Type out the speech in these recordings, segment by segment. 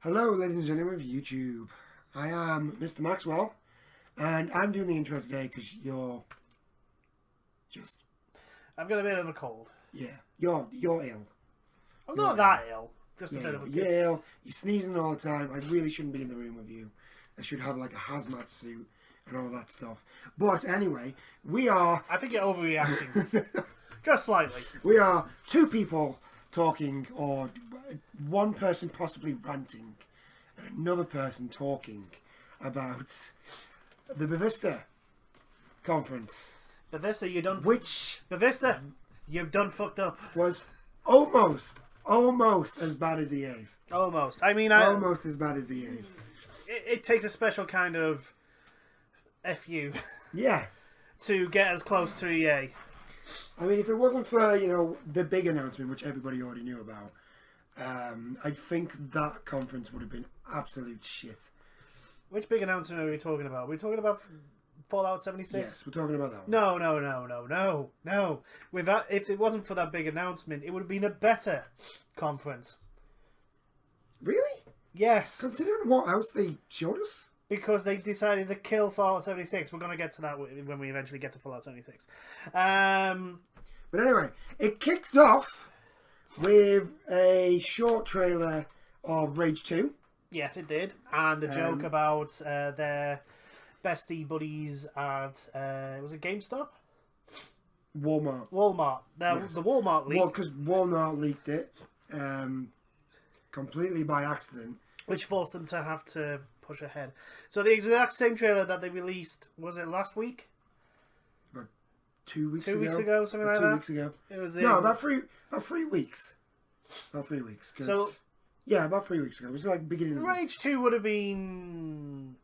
Hello, ladies and gentlemen of YouTube. I am Mr. Maxwell, and I'm doing the intro today because you're just... I've got a bit of a cold. Yeah, you're ill. I'm not that ill. Just a Yeah, bit of a you're ill. You're sneezing all the time. I really shouldn't be in the room with you. I should have like a hazmat suit and all that stuff. But anyway, we are... I think you're overreacting. Just slightly. We are two people talking, or one person possibly ranting, and another person talking about the Bethesda conference. Bethesda, you done... Which Bethesda, you've done fucked up. was almost as bad as EA's. Almost. I mean, Almost as bad as EA's. it takes a special kind of FU Yeah. to get as close to EA. I mean, if it wasn't for, the big announcement, which everybody already knew about, I think that conference would have been absolute shit. Which big announcement are we talking about? Are we talking about Fallout 76? Yes, we're talking about that one. No. If it wasn't for that big announcement, it would have been a better conference. Really? Yes. Considering what else they showed us? Because they decided to kill Fallout 76. We're going to get to that when we eventually get to Fallout 76. But anyway, it kicked off with a short trailer of Rage 2. Yes, it did. And a joke about their bestie buddies at, was it GameStop? Walmart. Yes. The Walmart leak. Well, because Walmart leaked it completely by accident. Which forced them to have to push ahead. So the exact same trailer that they released, was it last week? About 2 weeks 2 ago. weeks ago, something like that? 2 weeks ago. It was About 3 weeks. About 3 weeks. So, yeah, about 3 weeks ago. It was like beginning of Rage 2 would have been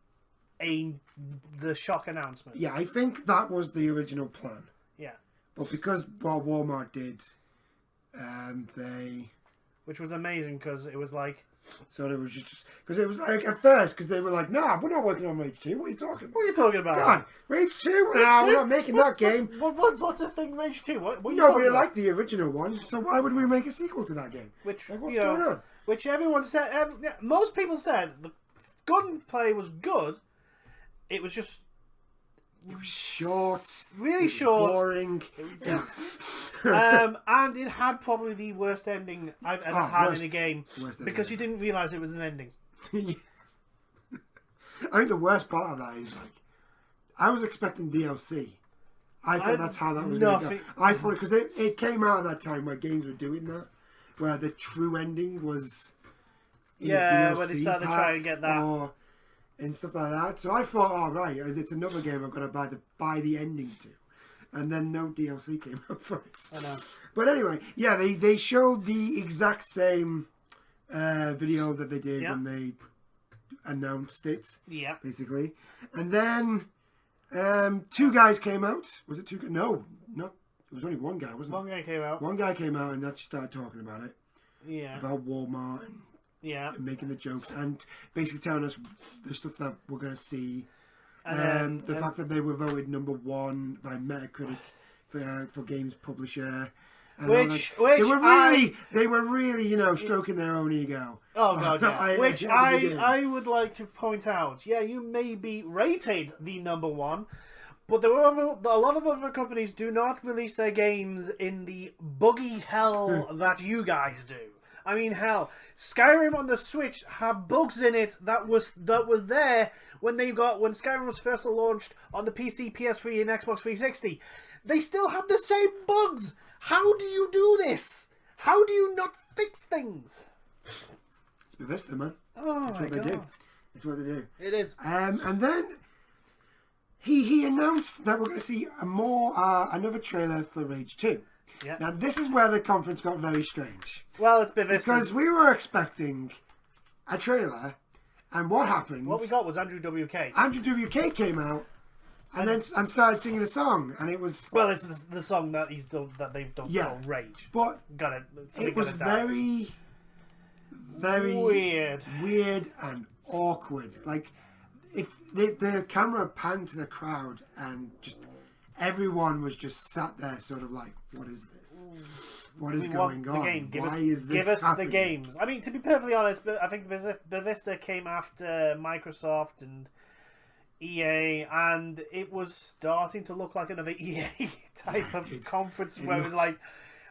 the shock announcement. Yeah, I think that was the original plan. Yeah. But because what Walmart did, they... Which was amazing because it was like... So it was just... Because it was like, at first, because they were like, nah, we're not working on Rage 2. What are you talking about? What are you talking about? God, Rage 2? Nah, we're not making that game. What's this thing, Rage 2? What Nobody liked the original one, so why would we make a sequel to that game? Which, like, what's going on? Which everyone said... most people said the gunplay was good. It was just... It was short. Really short. Boring. And it had probably the worst ending I've ever had in a game. Because you didn't realise it was an ending. I think the worst part of that is, like, I was expecting DLC. I thought that's how that was going to go. I thought, because it came out at that time where games were doing that, where the true ending was in a DLC when they started trying to get that. And stuff like that. So I thought, oh, right, it's another game I'm going to buy the ending to. And then no DLC came up for it. I know. But anyway, yeah, they showed the exact same video that they did when they announced it. Yeah. Basically. And then two guys came out. Was it two guys? No, not. It was only one guy, wasn't it? One guy came out. One guy came out and actually started talking about it. Yeah. About Walmart and making the jokes and basically telling us the stuff that we're going to see. The fact that they were voted #1 by Metacritic for games publisher. And they were really, stroking their own ego. Oh god, yeah. I would like to point out, you may be rated the #1, but there were a lot of other companies do not release their games in the buggy hell that you guys do. I mean, hell, Skyrim on the Switch have bugs in it that was there when Skyrim was first launched on the PC, PS3, and Xbox 360. They still have the same bugs. How do you do this? How do you not fix things? It's Bethesda, man. Oh It's my what they god. do. It's what they do. It is. And then he announced that we're going to see another trailer for Rage 2. Yeah. Now, this is where the conference got very strange. Well, it's Bethesda. Because we were expecting a trailer, and what happened... What we got was Andrew WK. Andrew WK came out and started singing a song, and it was... Well, it's the song that they've done called Rage. But it was very weird and awkward. Like, if the camera panned to the crowd and just everyone was just sat there, sort of like, "What is this? What is We going want the on? game. Why is this Give us happening?" the games. I mean, to be perfectly honest, but I think Bethesda came after Microsoft and EA, and it was starting to look like another EA type of conference where it was like,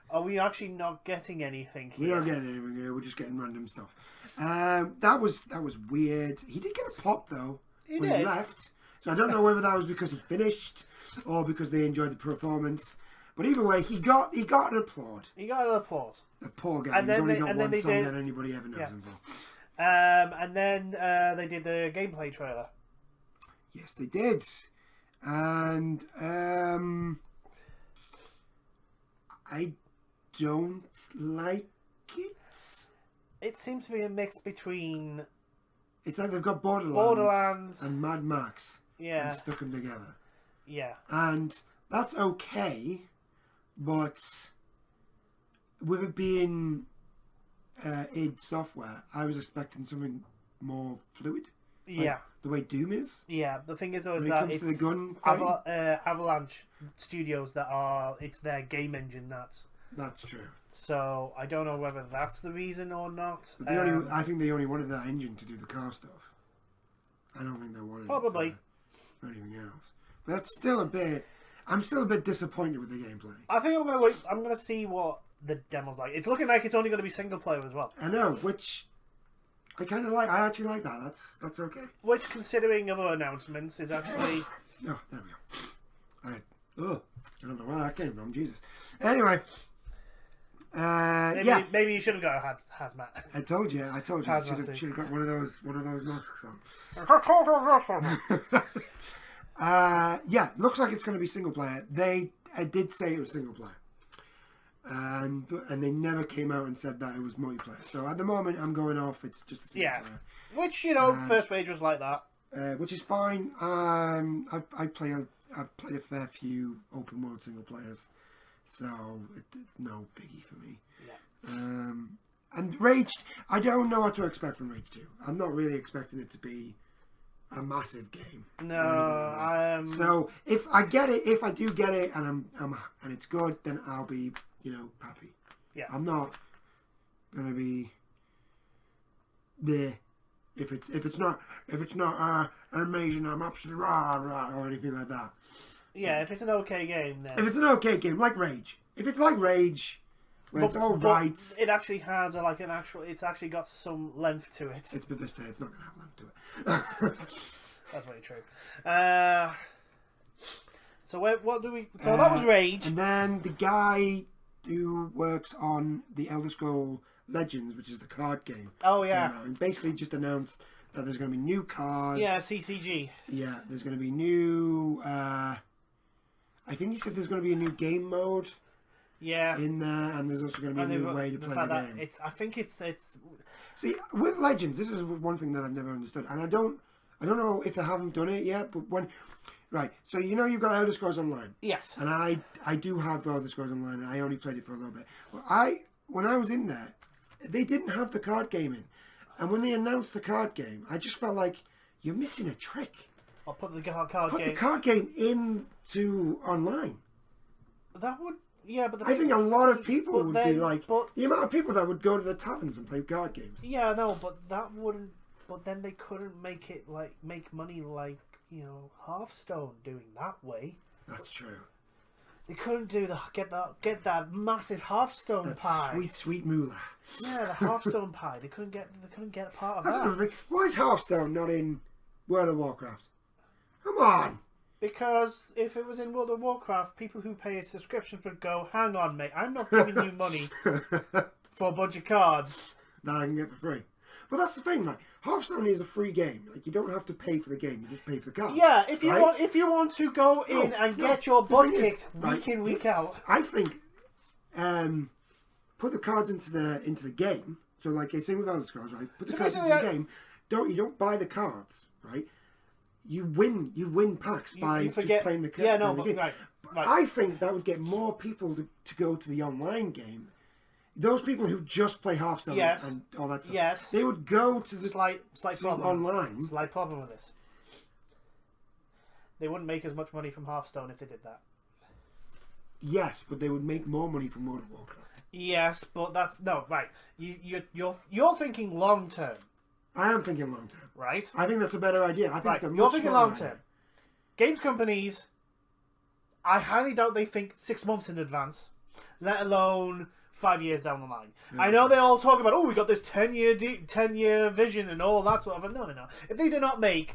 are we actually not getting anything here? We're not getting anything here. We're just getting random stuff. That was weird. He did get a pop though when he left. So I don't know whether that was because he finished or because they enjoyed the performance. But either way, he got an applaud. He got an applause. The poor guy. He's only got one song that anybody ever knows him for. And then they did the gameplay trailer. Yes, they did. And I don't like it. It seems to be a mix between... It's like they've got Borderlands and Mad Max and stuck them together. Yeah. And that's okay, but with it being id Software, I was expecting something more fluid. Yeah. The way Doom is. Yeah, the thing is, though, is when that it comes it's to the gun Avalanche Studios that are... It's their game engine That's true. So I don't know whether that's the reason or not. But I think they only wanted that engine to do the car stuff. I don't think they wanted probably it for anything else. But that's still a bit... I'm still a bit disappointed with the gameplay. I think I'm going to wait. I'm going to see what the demo's like. It's looking like it's only going to be single player as well. I know, which I kind of like. I actually like that. That's okay. Which, considering other announcements, is actually... Oh, there we go. I don't know where that came from. Jesus. Anyway. Maybe you should have got a hazmat. I told you. I should have got one of those masks on. Looks like it's going to be single player. I did say it was single player, and they never came out and said that it was multiplayer. So at the moment, I'm going off. It's just a single player. Which First Rage was like that. Which is fine. I've played a fair few open world single players. So, it's no biggie for me. Yeah. And Rage, I don't know what to expect from Rage 2. I'm not really expecting it to be a massive game. No, So, if I get it, if I do get it, and and it's good, then I'll be, happy. Yeah. I'm not gonna be there if it's not amazing. I'm absolutely rah or anything like that. Yeah, if it's an okay game, then... If it's an okay game, like Rage. If it's like Rage, where it's all right... It actually has it's actually got some length to it. It's Bethesda, it's not going to have length to it. That's very true. So what do we... So that was Rage. And then the guy who works on the Elder Scrolls Legends, which is the card game. Oh, yeah. And basically just announced that there's going to be new cards. Yeah, CCG. Yeah, there's going to be new... I think he said there's going to be a new game mode. Yeah. In there, and there's also going to be a new way to play the game. I think it's. See, with Legends, this is one thing that I've never understood, and I don't know if they haven't done it yet. But so you've got Elder Scrolls Online. Yes. And I do have Elder Scrolls Online. And I only played it for a little bit. But when I was in there, they didn't have the card game in, and when they announced the card game, I just felt like you're missing a trick. I'll put the card game. Put the card game into online. That would, but I think a lot of people would be like the amount of people that would go to the taverns and play card games. Yeah, no, but that wouldn't. But then they couldn't make money like Hearthstone doing that way. That's true. They couldn't do get that massive Hearthstone pie. Sweet moolah. Yeah, the Hearthstone pie. They couldn't get a part of that. Why is Hearthstone not in World of Warcraft? Come on! Because if it was in World of Warcraft, people who pay a subscription would go, hang on, mate, I'm not giving you money for a bunch of cards that I can get for free. But that's the thing, Hearthstone is a free game. Like, you don't have to pay for the game; you just pay for the cards. Yeah, if you want to go in and get your butt kicked week in, week out. I think put the cards into the game. So, like I say with Elder Scrolls, right? Put the cards into the game. You don't buy the cards, right? You win packs by just playing the cards. Yeah, no, but right. I think that would get more people to go to the online game. Those people who just play Hearthstone and all that stuff, they would go to the slight problem online. Slight problem with this. They wouldn't make as much money from Hearthstone if they did that. Yes, but they would make more money from World of Warcraft. Yes, but right. You're thinking long term. I am thinking long term. Right. I think that's a better idea. I think it's a You're much thinking smarter long term. idea. Games companies, I highly doubt they think 6 months in advance, let alone 5 years down the line. Yeah, I know they all talk about, we got this 10-year vision and all that sort of. No. If they do not make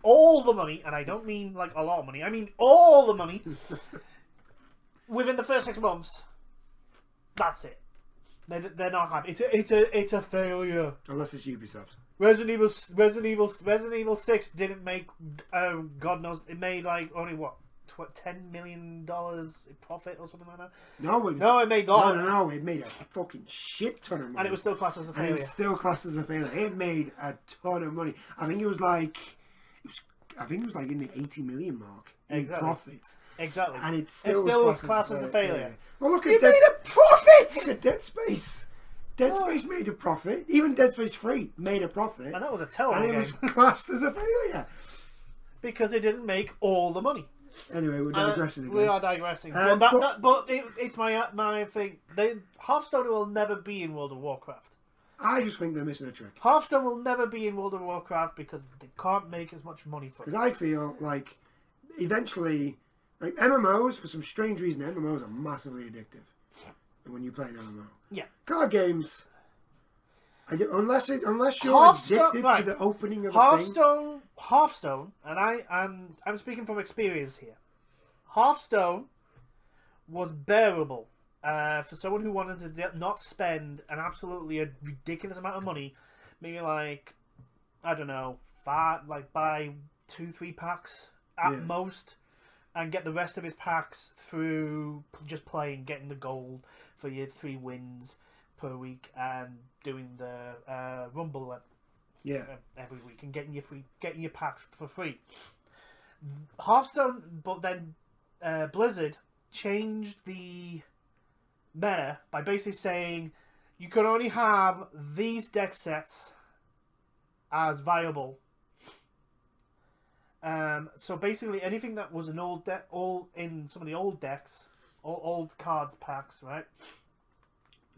all the money, and I don't mean like a lot of money, I mean all the money within the first 6 months, that's it. They're not happy. It's a failure. Unless it's Ubisoft. Resident Evil 6 didn't make, God knows, it made like only what, $10 million profit or something like that. No, it made lots. No, it made a fucking shit ton of money. And it was still classed as a failure. It made a ton of money. I think it was like in the 80 million mark in profits. Exactly. And it still was classed as a failure. Well, look at it made a profit. Look at Dead Space. Dead Space made a profit. Even Dead Space 3 made a profit. And that was a terrible game. And it was classed as a failure. Because it didn't make all the money. Anyway, we're digressing again. We are digressing. It's my thing. Hearthstone will never be in World of Warcraft. I just think they're missing a trick. Hearthstone will never be in World of Warcraft because they can't make as much money for it. Because I feel like eventually, like MMOs, for some strange reason, MMOs are massively addictive. When you play an MMO. Yeah. Card games, unless you're addicted to the opening of the thing. Hearthstone, and I'm speaking from experience here. Hearthstone was bearable for someone who wanted to not spend an absolutely ridiculous amount of money. Maybe like, I don't know, buy 2-3 packs at most, and get the rest of his packs through just playing, getting the gold for your 3 wins per week, and doing the Rumble every week, and getting your packs for free. Hearthstone, but then Blizzard changed the meta by basically saying you can only have these deck sets as viable. So basically, anything that was an old deck, all in some of the old decks, old cards packs, right?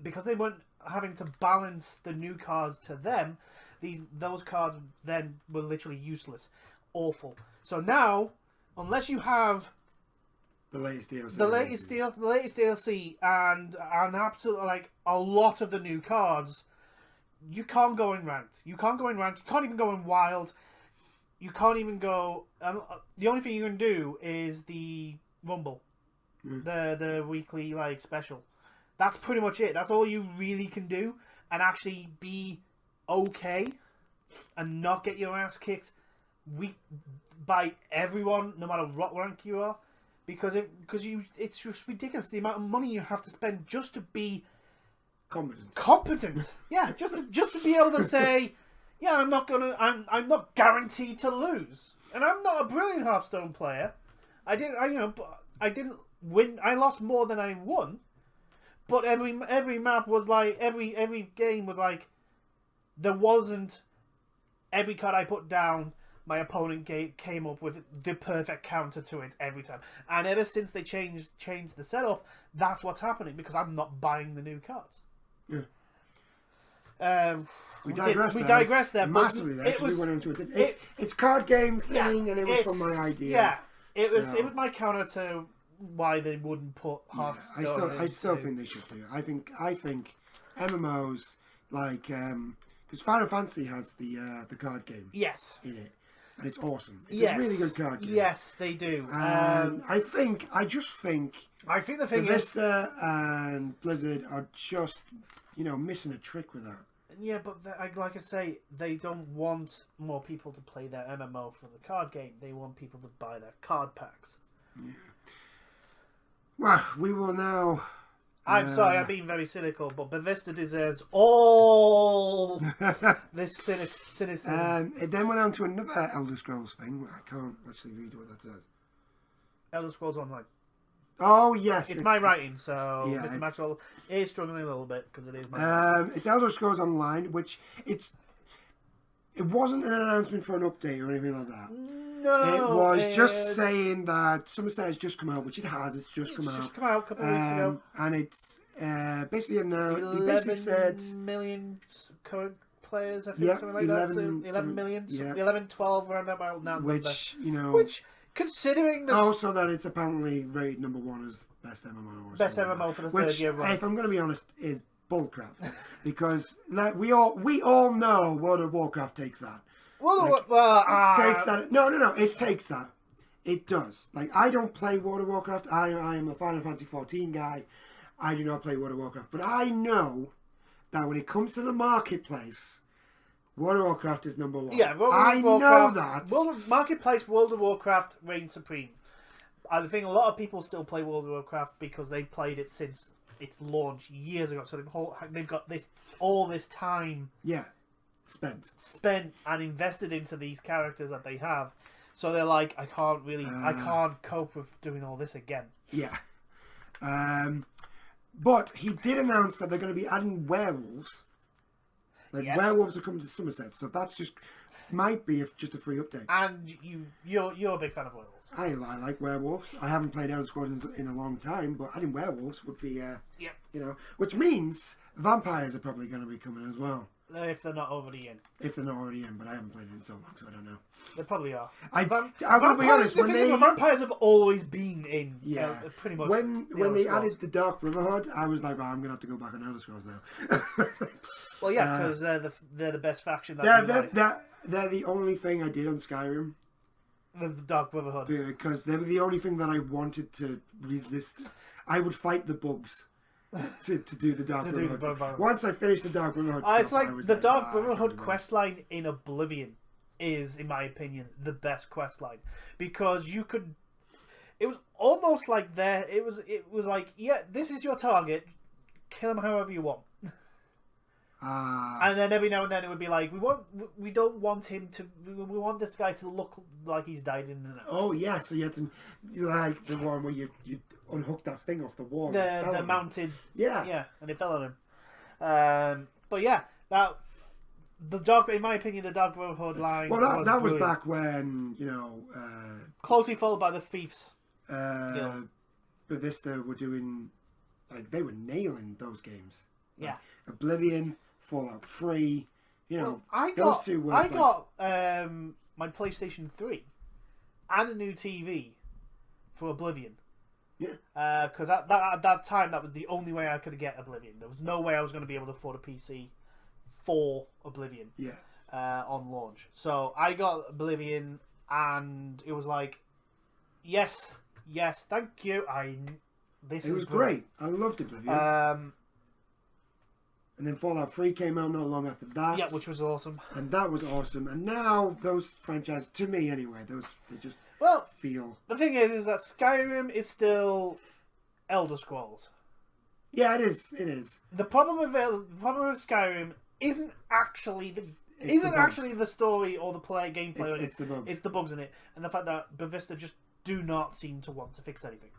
Because they weren't having to balance the new cards to them, those cards then were literally useless, awful. So now, unless you have the latest DLC, the latest DLC, and absolutely like a lot of the new cards, you can't go in ranked. You can't even go in wild. You can't even go. The only thing you can do is the Rumble, the weekly like special. That's pretty much it. That's all you really can do, and actually be okay, and not get your ass kicked by everyone, no matter what rank you are, because it's just ridiculous the amount of money you have to spend just to be competent. Yeah, just to be able to say. Yeah, I'm not guaranteed to lose, and I'm not a brilliant Hearthstone player. I didn't win. I lost more than I won, but every map was like every game was like there wasn't every card I put down. My opponent came up with the perfect counter to it every time, and ever since they changed the setup, that's what's happening because I'm not buying the new cards. Yeah. We digressed there massively. It's card game thing, and it was from my idea. Yeah, it was my counter to why they wouldn't put Hearthstone. I still think they should do. I think MMOs like because Final Fantasy has the card game. Yes. In it, and it's awesome. It's a really good card game. Yes, they do. I think the thing Bethesda and Blizzard are just missing a trick with that. Yeah, but like I say, they don't want more people to play their MMO for the card game. They want people to buy their card packs. Yeah. Well, we will now... I'm sorry, I'm being very cynical, but Bethesda deserves all this cynicism. It then went on to another Elder Scrolls thing. I can't actually read what that says. Elder Scrolls Online. Oh, yes. It's my writing, so Mr. Maxwell is struggling a little bit because it is my writing. It's Elder Scrolls Online, which it's It wasn't an announcement for an update or anything like that. No. It was just saying that Somerset has just come out, which it has. It's just come out. It's just come out a couple of weeks ago. And it's basically announced. They basically said 11 million current players, I think, something like that. So 11 million. Yeah. 11, 12 around about now. Which, you know. Which, considering this. Also, that it's apparently rated number 1 as best MMO. Best MMO for the third year running. If I'm going to be honest, is bullcrap. Because like, we all know World of Warcraft takes that. Takes that. No. It takes that. It does. Like, I don't play World of Warcraft. I am a Final Fantasy 14 guy. I do not play World of Warcraft. But I know that when it comes to the marketplace, World of Warcraft is number 1. Yeah, I know that. Marketplace World of Warcraft reigns supreme. I think a lot of people still play World of Warcraft because they've played it since its launch years ago. So they've got all this time. Yeah. Spent and invested into these characters that they have, so they're like, I can't cope with doing all this again. Yeah, but he did announce that they're going to be adding werewolves. Werewolves are coming to Somerset, so that's might be just a free update. And you're a big fan of werewolves. I like werewolves. I haven't played Elder Scrolls in a long time, but adding werewolves would be which means vampires are probably going to be coming as well. If they're not already in. But I haven't played it in so long, so I don't know. They probably are. I will be honest, vampires have always been in. Yeah. Pretty much. When they added the Dark Brotherhood, I was like, I'm going to have to go back on Elder Scrolls now. Well, yeah, because they're the best faction. They're the only thing I did on Skyrim. The Dark Brotherhood. Because they were the only thing that I wanted to resist. I would fight the bugs. to do the Dark Brotherhood. Once I finished the Dark Brotherhood it's like the Dark Brotherhood questline in Oblivion is, in my opinion, the best questline, because you could. It was almost like it was like, yeah, this is your target, kill him however you want. And then every now and then it would be like, we don't want him to. We want this guy to look like he's died in the nose. Oh yeah, so you had to, like the one where you unhook that thing off the wall. The mounted. Yeah, and it fell on him. But yeah, in my opinion, the Dark Brotherhood line. Well, that was back when closely followed by the Thieves Guild. Bethesda were doing, like, they were nailing those games. Yeah, Oblivion, Fallout 3, I those two were. I got my PlayStation 3 and a new TV for Oblivion. Yeah. Because at that time, that was the only way I could get Oblivion. There was no way I was going to be able to afford a PC for Oblivion. Yeah. On launch, so I got Oblivion, and it was like, yes, thank you. It was great. I loved Oblivion. And then Fallout 3 came out not long after that. Yeah, which was awesome. And that was awesome. And now those franchises, to me anyway, they just feel. The thing is that Skyrim is still Elder Scrolls. Yeah, it is. It is. The problem with Skyrim isn't actually the story or the gameplay. It's the bugs. It's the bugs in it, and the fact that Bethesda just do not seem to want to fix anything.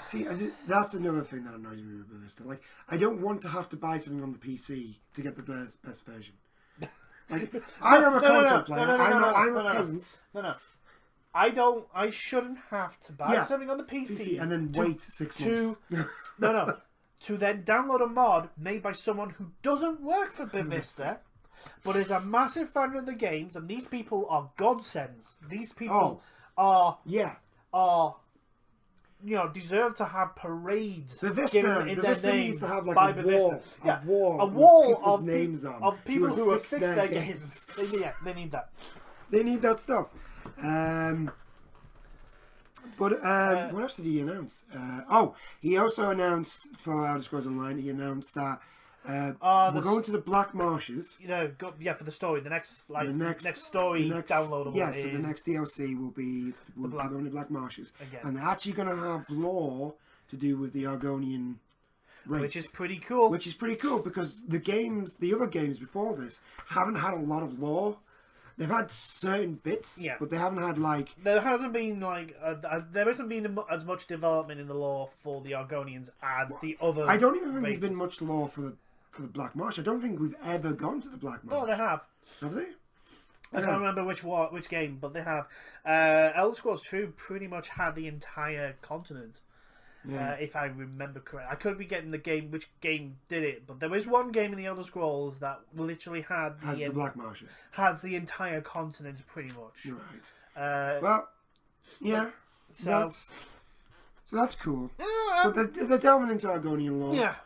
See, that's another thing that annoys me with Bethesda. Like, I don't want to have to buy something on the PC to get the best version. Like, I am a console player. I'm a peasant. No. I shouldn't have to buy something on the PC and then wait 6 months. To then download a mod made by someone who doesn't work for Bethesda, but is a massive fan of the games, and these people are godsends. These people are deserve to have parades. Bethesda needs to have like a wall of names on of people who have fixed their games. They need that. They need that stuff. What else did he announce? He also announced for Elder Scrolls Online. He announced that we're going to the Black Marshes. For the story. The next story downloadable. Yeah, so the next DLC will be going to Black Marshes, again. And they're actually going to have lore to do with the Argonian race, which is pretty cool. Because the other games before this haven't had a lot of lore. They've had certain bits, but they haven't had there hasn't been as much development in the lore for the Argonians as the other. I don't even think races. there's been much lore for for the Black Marsh. I don't think we've ever gone to the Black Marsh. Oh, they have. Have they? I can't remember which game, but they have. Elder Scrolls 2 pretty much had the entire continent. Yeah. If I remember correct, I could be getting which game did it, but there is one game in the Elder Scrolls that literally has the Black Marshes, has the entire continent pretty much. Right. Well, yeah. So that's cool. But they're delving into Argonian lore. Yeah.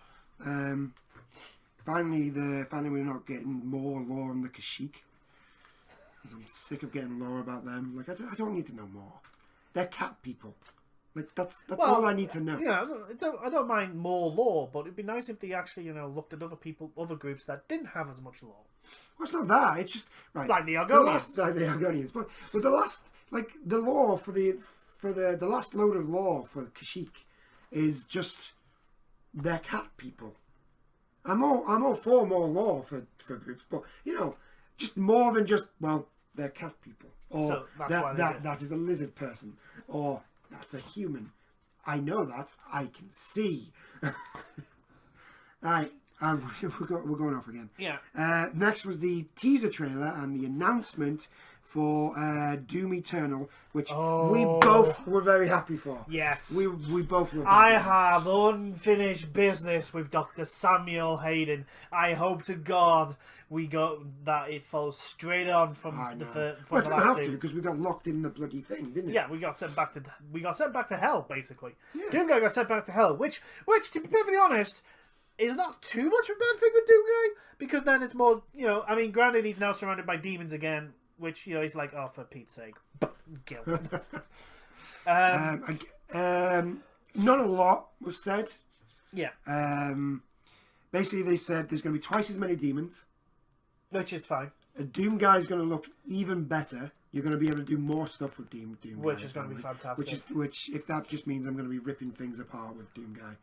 Finally we're not getting more lore on the Kashyyyk. I'm sick of getting lore about them. Like I don't need to know more. They're cat people. Like that's all I need to know. Yeah, I don't mind more lore, but it'd be nice if they actually looked at other groups that didn't have as much lore. Well, it's not that. It's just right. Like the Argonians. Like the Argonians, but the last the lore for the last load of lore for Kashyyyk is just they're cat people. I'm all for more lore for groups, but just more than just they're cat people, or so that is a lizard person, or that's a human. I know that. I can see. Alright, we're going off again. Yeah. Next was the teaser trailer and the announcement for Doom Eternal, which we both were very happy for. Yes. We both loved I have unfinished business with Dr. Samuel Hayden. I hope to God we got that it falls straight on from the well, it's gonna have to, because we got locked in the bloody thing, didn't it? Yeah, we got sent back to hell, basically. Yeah. Doom Guy got sent back to hell, which to be perfectly honest, is not too much of a bad thing with Doom Guy, because then it's more, granted he's now surrounded by demons again, which, he's like, oh, for Pete's sake, kill. Not a lot was said. Yeah. Basically, they said there's going to be twice as many demons. Which is fine. A Doom Guy's going to look even better. You're going to be able to do more stuff with Doom Guy. Which is going to be fantastic. Which, if that just means I'm going to be ripping things apart with Doom Guy,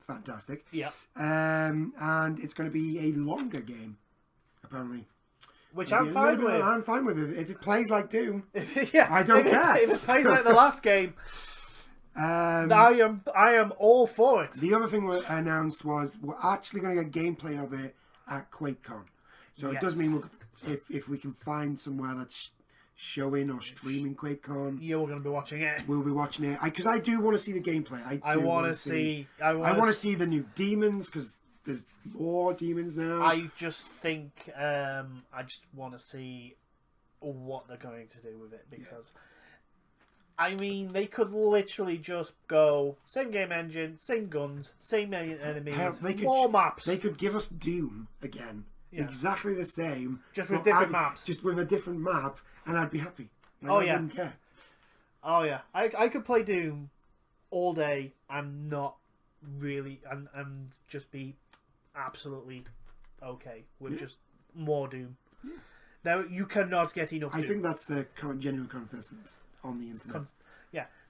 fantastic. Yeah. And it's going to be a longer game, apparently. Which I'm fine with. I'm fine with it. If it plays like Doom, yeah, I don't care. If it plays like the last game, I am all for it. The other thing we announced was we're actually going to get gameplay of it at QuakeCon. So it does mean if we can find somewhere that's showing or streaming QuakeCon, we're going to be watching it. We'll be watching it because I do want to see the gameplay. I want to see the new demons, because there's more demons now. I just think I just want to see what they're going to do with it, because they could literally just go same game engine, same guns, same enemies, more maps. They could give us Doom again, exactly the same, just with different maps, just with a different map, and I'd be happy. I wouldn't care. Oh yeah, I could play Doom all day and not really and just be absolutely okay with just more Doom. Now you cannot get enough Doom. I think that's the genuine consensus on the internet.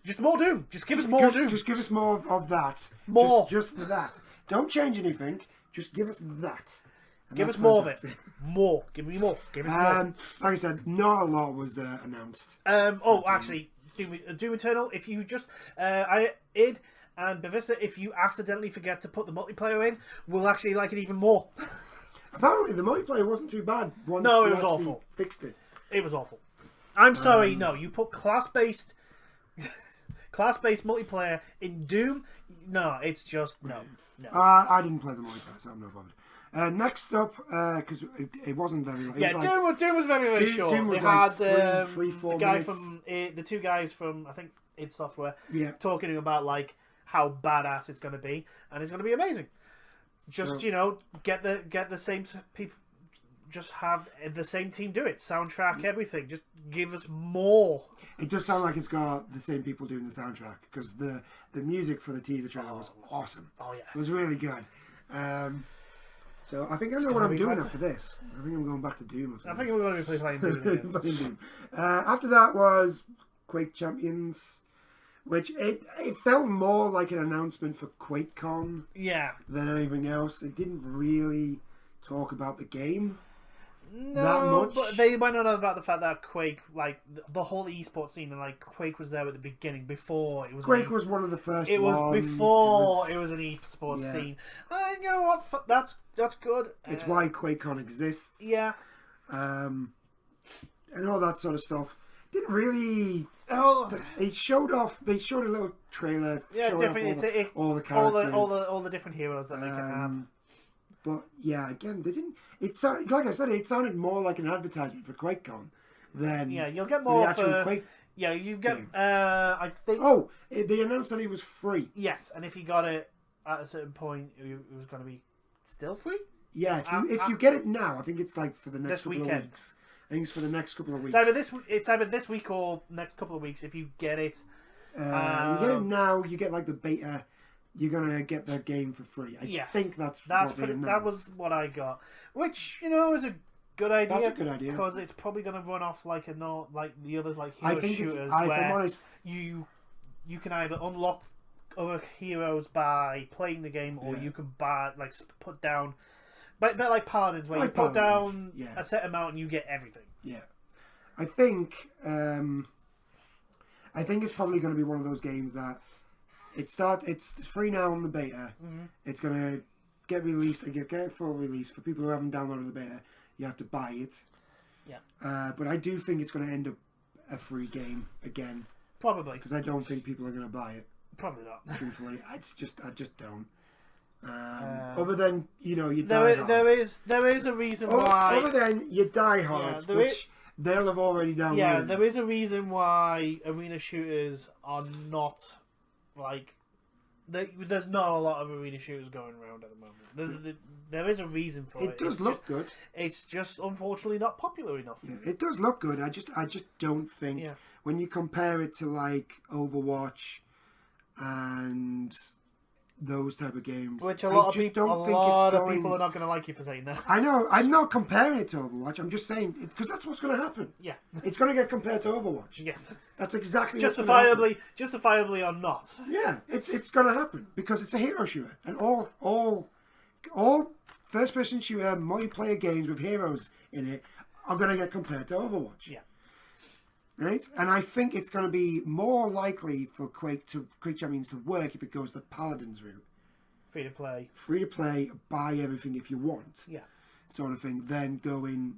Just more Doom. Just give us more Doom. Just give us more of that. More. Just for that. Don't change anything. Just give us that. And give us more fantastic. Of it. More. Give me more. Give us more. Like I said, not a lot was announced. Actually, Doom Eternal. If you just id and Bethesda, if you accidentally forget to put the multiplayer in, we'll actually like it even more. Apparently, the multiplayer wasn't too bad. It was awful. Fixed it. It was awful. I'm sorry. No, you put class-based multiplayer in Doom. No, it's just no. I didn't play the multiplayer, so I'm not bothered. Next up, because it wasn't very long. Yeah, Doom was very short. Doom was they like had 4 the guy minutes. from the two guys from I think id Software talking about like how badass it's going to be, and it's going to be amazing. Just get the same people, just have the same team do it. Soundtrack, everything. Just give us more. It does sound like it's got the same people doing the soundtrack, because the music for the teaser trailer was awesome. Oh yeah, it was really good. So I think I know what I'm doing after this. I think I'm going back to Doom. I think we're going to be playing Doom again. Doom. After that was Quake Champions, which it felt more like an announcement for QuakeCon than anything else. It didn't really talk about the game. that much. But they might not know about the fact that Quake, like the whole esports scene, and like Quake was there at the beginning before it was. Quake was one of the first. It was ones. before it was an esports scene. And you know what? That's good. It's why QuakeCon exists. Yeah. And all that sort of stuff. Didn't really. Oh, They showed a little trailer. Yeah, definitely. All the characters, all the different heroes that they can have. But yeah, again, they didn't. Like I said, it sounded more like an advertisement for QuakeCon than you'll get more the actual Quake. Yeah, you get. Game. I think. Oh, they announced that it was free. Yes, and if you got it at a certain point, it was going to be still free. Yeah, if you get it now, I think it's like for the next couple weekend. of weeks. I think it's for the next couple of weeks. It's either this week or next couple of weeks. If you get it, you get it now. You get like the beta. You're gonna get the game for free. I think that's that was what I got, which is a good idea. That's a good idea because it's probably gonna run off like the other like I hero think shooters if where I'm honest, you can either unlock other heroes by playing the game, or you can put down. But like Paladins, where you put down a set amount and you get everything. Yeah, I think it's probably going to be one of those games that it's free now on the beta. Mm-hmm. It's going to get released and get full release for people who haven't downloaded the beta. You have to buy it. Yeah. But I do think it's going to end up a free game again. Probably because I don't think people are going to buy it. Probably not. Truthfully, I just don't. Other than your there is a reason why. Other than your diehards, which they'll have already downloaded. Yeah, there is a reason why arena shooters are not like. There's not a lot of arena shooters going around at the moment. There is a reason for it. It does look good. It's just unfortunately not popular enough. Yeah, it does look good. I just don't think when you compare it to like Overwatch and those type of games, which a lot of people are not going to like you for saying that. I know. I'm not comparing it to Overwatch. I'm just saying because that's what's going to happen. Yeah, it's going to get compared to Overwatch. Yes, that's exactly justifiably or not. Yeah, it's going to happen because it's a hero shooter, and all first-person shooter multiplayer games with heroes in it are going to get compared to Overwatch. Yeah. Right, and I think it's going to be more likely for Quake Champions to work if it goes the Paladins route. Free to play, buy everything if you want. Yeah. Sort of thing. Then go in,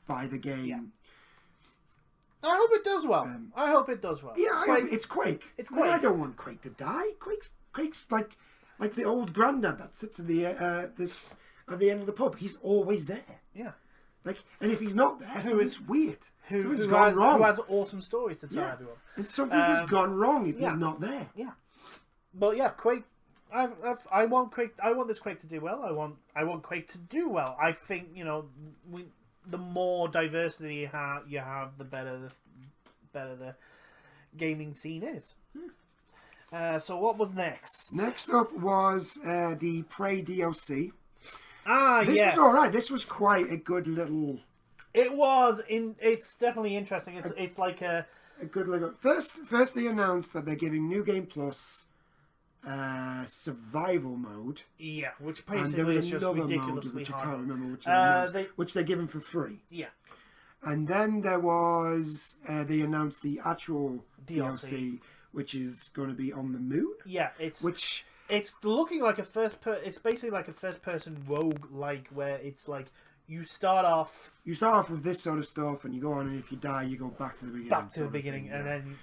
buy the game. Yeah. I hope it does well. Yeah, it's Quake. It's Quake. I don't want Quake to die. Quake's like the old granddad that sits at the that's at the end of the pub. He's always there. Yeah. And if he's not there, it's weird. Who has awesome stories to tell everyone. And something has gone wrong if he's not there. Yeah. But yeah, Quake. I want Quake. I want this Quake to do well. I want Quake to do well. I think the more diversity you have, the better the gaming scene is. So what was next? Next up was the Prey DLC. This was all right. This was quite a good little. It was It's definitely interesting. It's like a good little. First, they announced that they're giving New Game Plus survival mode. Yeah, which basically is just ridiculously mode, hard. I can't remember which they're giving for free. Yeah. And then there was they announced the actual DLC, which is going to be on the moon. Yeah, It's looking like it's basically like a first-person rogue-like, where it's like you start off with this sort of stuff, and you go on, and if you die, you go back to the beginning. And then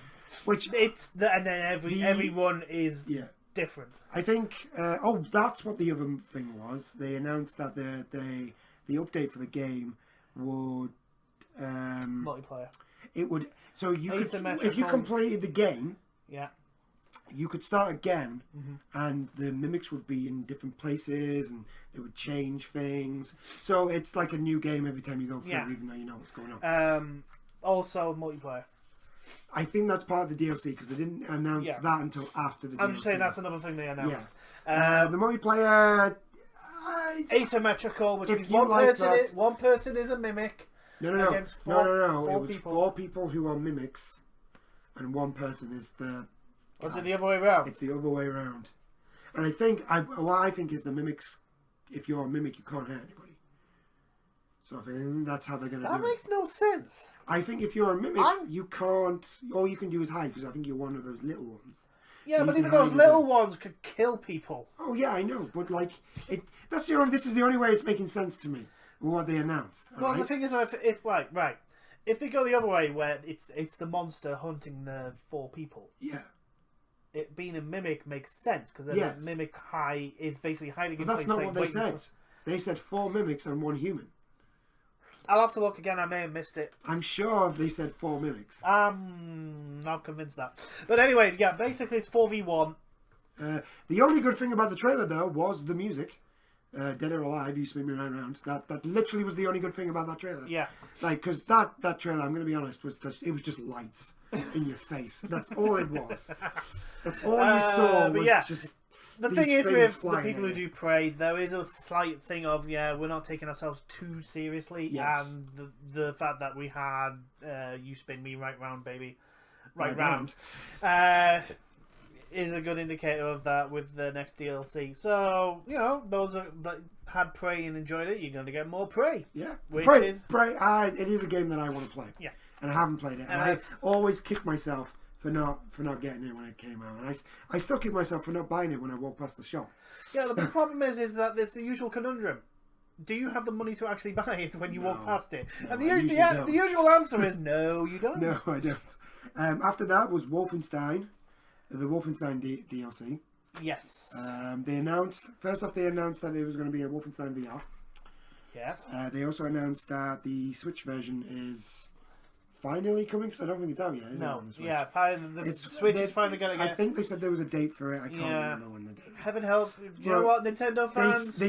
then every one is different. I think. That's what the other thing was. They announced that the update for the game would multiplayer. It would. So you could, if you completed the game. Yeah. You could start again, and the mimics would be in different places, and they would change things. So it's like a new game every time you go through, even though you know what's going on. Also, multiplayer. I think that's part of the DLC because they didn't announce that until after the DLC. I'm just saying that's another thing they announced. Yeah. The multiplayer... asymmetrical, which means one person is a mimic. No. Against It was 4 people who are mimics, and 1 person is the... Is it the other way around? It's the other way around. And I think, what I think is the mimics, if you're a mimic, you can't hurt anybody. sort of thing. That's how they're going to do That it. makes no sense. I think if you're a mimic, you can't. All you can do is hide because I think you're one of those little ones. Yeah, So but you even can those hide little ones could kill people. Oh yeah, I know, but like this is the only way it's making sense to me. What they announced. Well, right? the thing is, if right, if they go the other way, where it's the monster hunting the 4 people, yeah, it being a mimic makes sense because then the mimic is basically hiding. But that's not what they said. They said 4 mimics and 1 human. I'll have to look again. I may have missed it. I'm sure they said 4 mimics. I'm not convinced that. But anyway, yeah, basically it's 4v1. The only good thing about the trailer, though, was the music. Dead or Alive, You Spin Me Round Round. That literally was the only good thing about that trailer. Yeah. Like, because that trailer, I'm going to be honest, it was just lights in your face. That's all it was. That's all you saw was just... The thing is with the people who do Prey, there is a slight thing of, we're not taking ourselves too seriously. Yes. And the fact that we had You Spin Me Right Round, Baby. Right round. Is a good indicator of that with the next DLC. So, those that had Prey and enjoyed it, you're going to get more Prey. Yeah. Prey. It is a game that I want to play. Yeah. And I haven't played it. And I always kick myself for not getting it when it came out. And I still kick myself for not buying it when I walk past the shop. Yeah, the big problem is that there's the usual conundrum. Do you have the money to actually buy it when you walk past it? No, and the usual answer is no, you don't. No, I don't. After that was Wolfenstein. The Wolfenstein DLC. Yes. They announced that it was going to be a Wolfenstein VR. Yes. They also announced that the Switch version is finally coming, because I don't think it's out yet, is it, on the Switch? Yeah, the Switch is finally going to get... I think they said there was a date for it. I can't remember when the date was. Heaven help. You know what, Nintendo fans?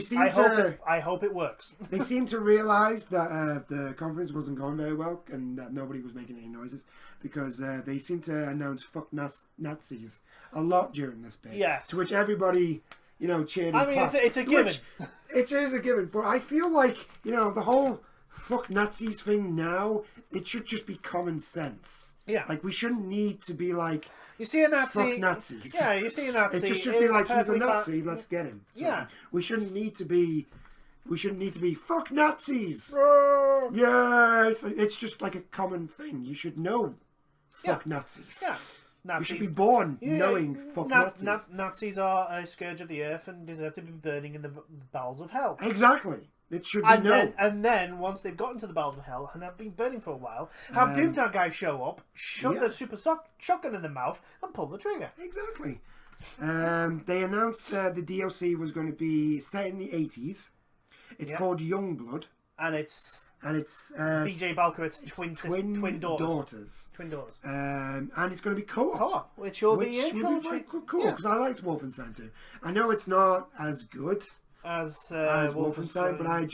I hope it works. They seem to realise that the conference wasn't going very well and that nobody was making any noises, because they seem to announce "fuck Nazis" a lot during this bit. Yes. To which everybody, cheered. I mean, it's a given. It is a given, but I feel like the whole "fuck Nazis" thing now, it should just be common sense. Yeah. Like, we shouldn't need to be like, you see a Nazi, fuck Nazis. Yeah, you see a Nazi. It just should be like, he's a Nazi, let's get him. Yeah. We shouldn't need to be fuck Nazis. It's just like a common thing. You should know fuck Nazis. Yeah. Nazis. You should be born knowing fuck Nazis. Nazis are a scourge of the earth and deserve to be burning in the bowels of hell. Exactly. It should be known. And then, once they've gotten to the bowels of hell and have been burning for a while, have Doomtown guys show up, shove the super shotgun in the mouth, and pull the trigger. Exactly. They announced that the DLC was going to be set in the 80s. It's called Youngblood. And it's BJ Blazkowicz's twin daughters. Twin daughters. And it's going to be co-op. Which will be interesting. Cool, because I liked Wolfenstein 2. I know it's not as good as Wolfenstein, but I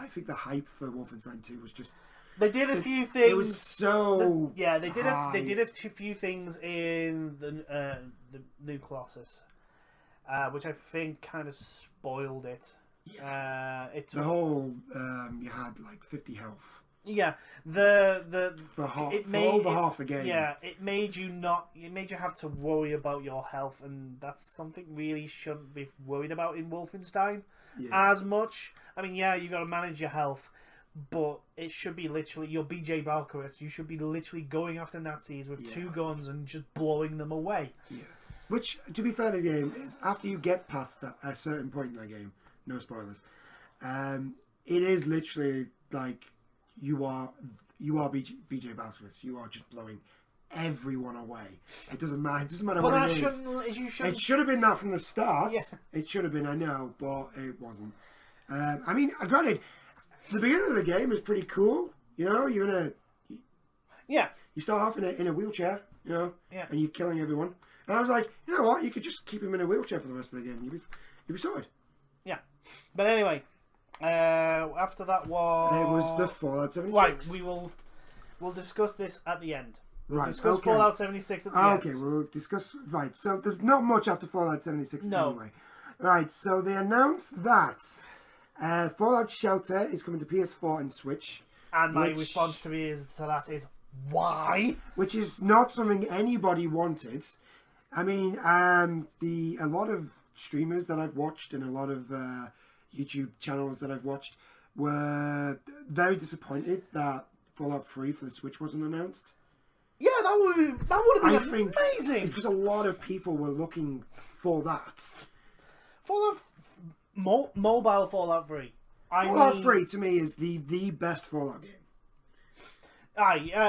think the hype for Wolfenstein 2 was just... They did a few things. It was so they did a few things in the new Colossus, which I think kind of spoiled it. Yeah. The whole you had like 50 health. Yeah, for over half the game. Yeah, it made you have to worry about your health, and that's something really shouldn't be worried about in Wolfenstein as much. I mean, you got to manage your health, but it should be literally your BJ Blazkowicz. You should be literally going after Nazis with 2 guns and just blowing them away. Yeah. Which, to be fair, the game is after you get past a certain point in the game. No spoilers. It is literally like you are BJ Blazkowicz. You are just blowing everyone away. It doesn't matter. It doesn't matter what it is. It should have been that from the start. Yeah. It should have been. I know, but it wasn't. I mean, granted, the beginning of the game is pretty cool. You're in you start off in a wheelchair. And you're killing everyone. And I was like, you know what? You could just keep him in a wheelchair for the rest of the game. You'd be sorted. Yeah. But anyway, after that it was the Fallout 76. Right, we'll discuss this at the end. We'll discuss Fallout 76 at the end. Okay, we'll discuss... Right, so there's not much after Fallout 76 anyway. Right, so they announced that Fallout Shelter is coming to PS4 and Switch. And my response to that is, why? Which is not something anybody wanted. I mean, a lot of streamers that I've watched and a lot of YouTube channels that I've watched were very disappointed that Fallout 3 for the Switch wasn't announced. Yeah, that would have been amazing. Because a lot of people were looking for that. Mobile Fallout 3. Fallout 3 to me is the best Fallout game.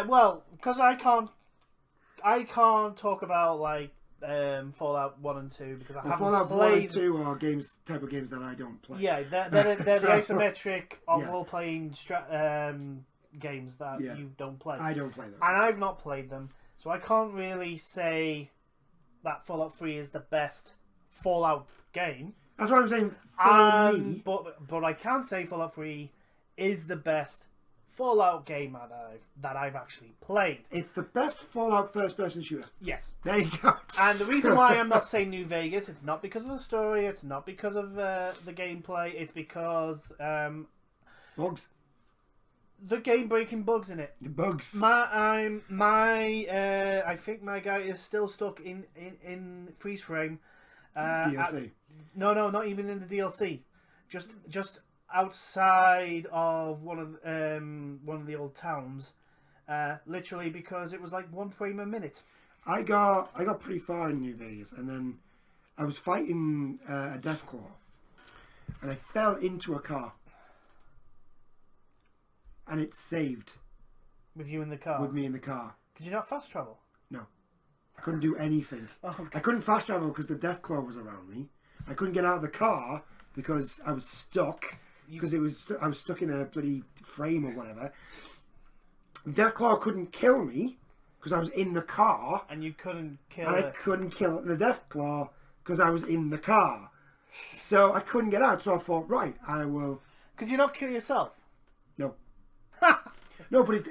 Well, because I can't talk about like Fallout 1 and 2 because I haven't Fallout played. 1 and 2 are type of games that I don't play. Yeah, they're So, the isometric yeah. role-playing games that you don't play. I don't play those. And I've not played them, so I can't really say that Fallout 3 is the best Fallout game. That's what I'm saying. For me, But I can say Fallout 3 is the best Fallout game that I've actually played. it's the best Fallout first-person shooter. Yes. There you go. And the reason why I'm not saying New Vegas, it's not because of the story, it's not because of the gameplay, it's because Bugs. the game breaking bugs in it. The bugs. I think my guy is still stuck in freeze frame. DLC. No, not even in the DLC. Just outside of one of the old towns. Literally because it was like 1 frame a minute. I got pretty far in New Vegas, and then I was fighting a Deathclaw, and I fell into a car, and it saved With you in the car. with me in the car. Could you not fast travel? No, I couldn't do anything. Oh, okay. I couldn't fast travel because the Deathclaw was around me. I couldn't get out of the car because I was stuck. Because I was stuck in a bloody frame or whatever. Deathclaw couldn't kill me because I was in the car. And you couldn't kill And I couldn't kill the Deathclaw because I was in the car. So I couldn't get out. So I thought, right, I will. Could you not kill yourself? No. No, but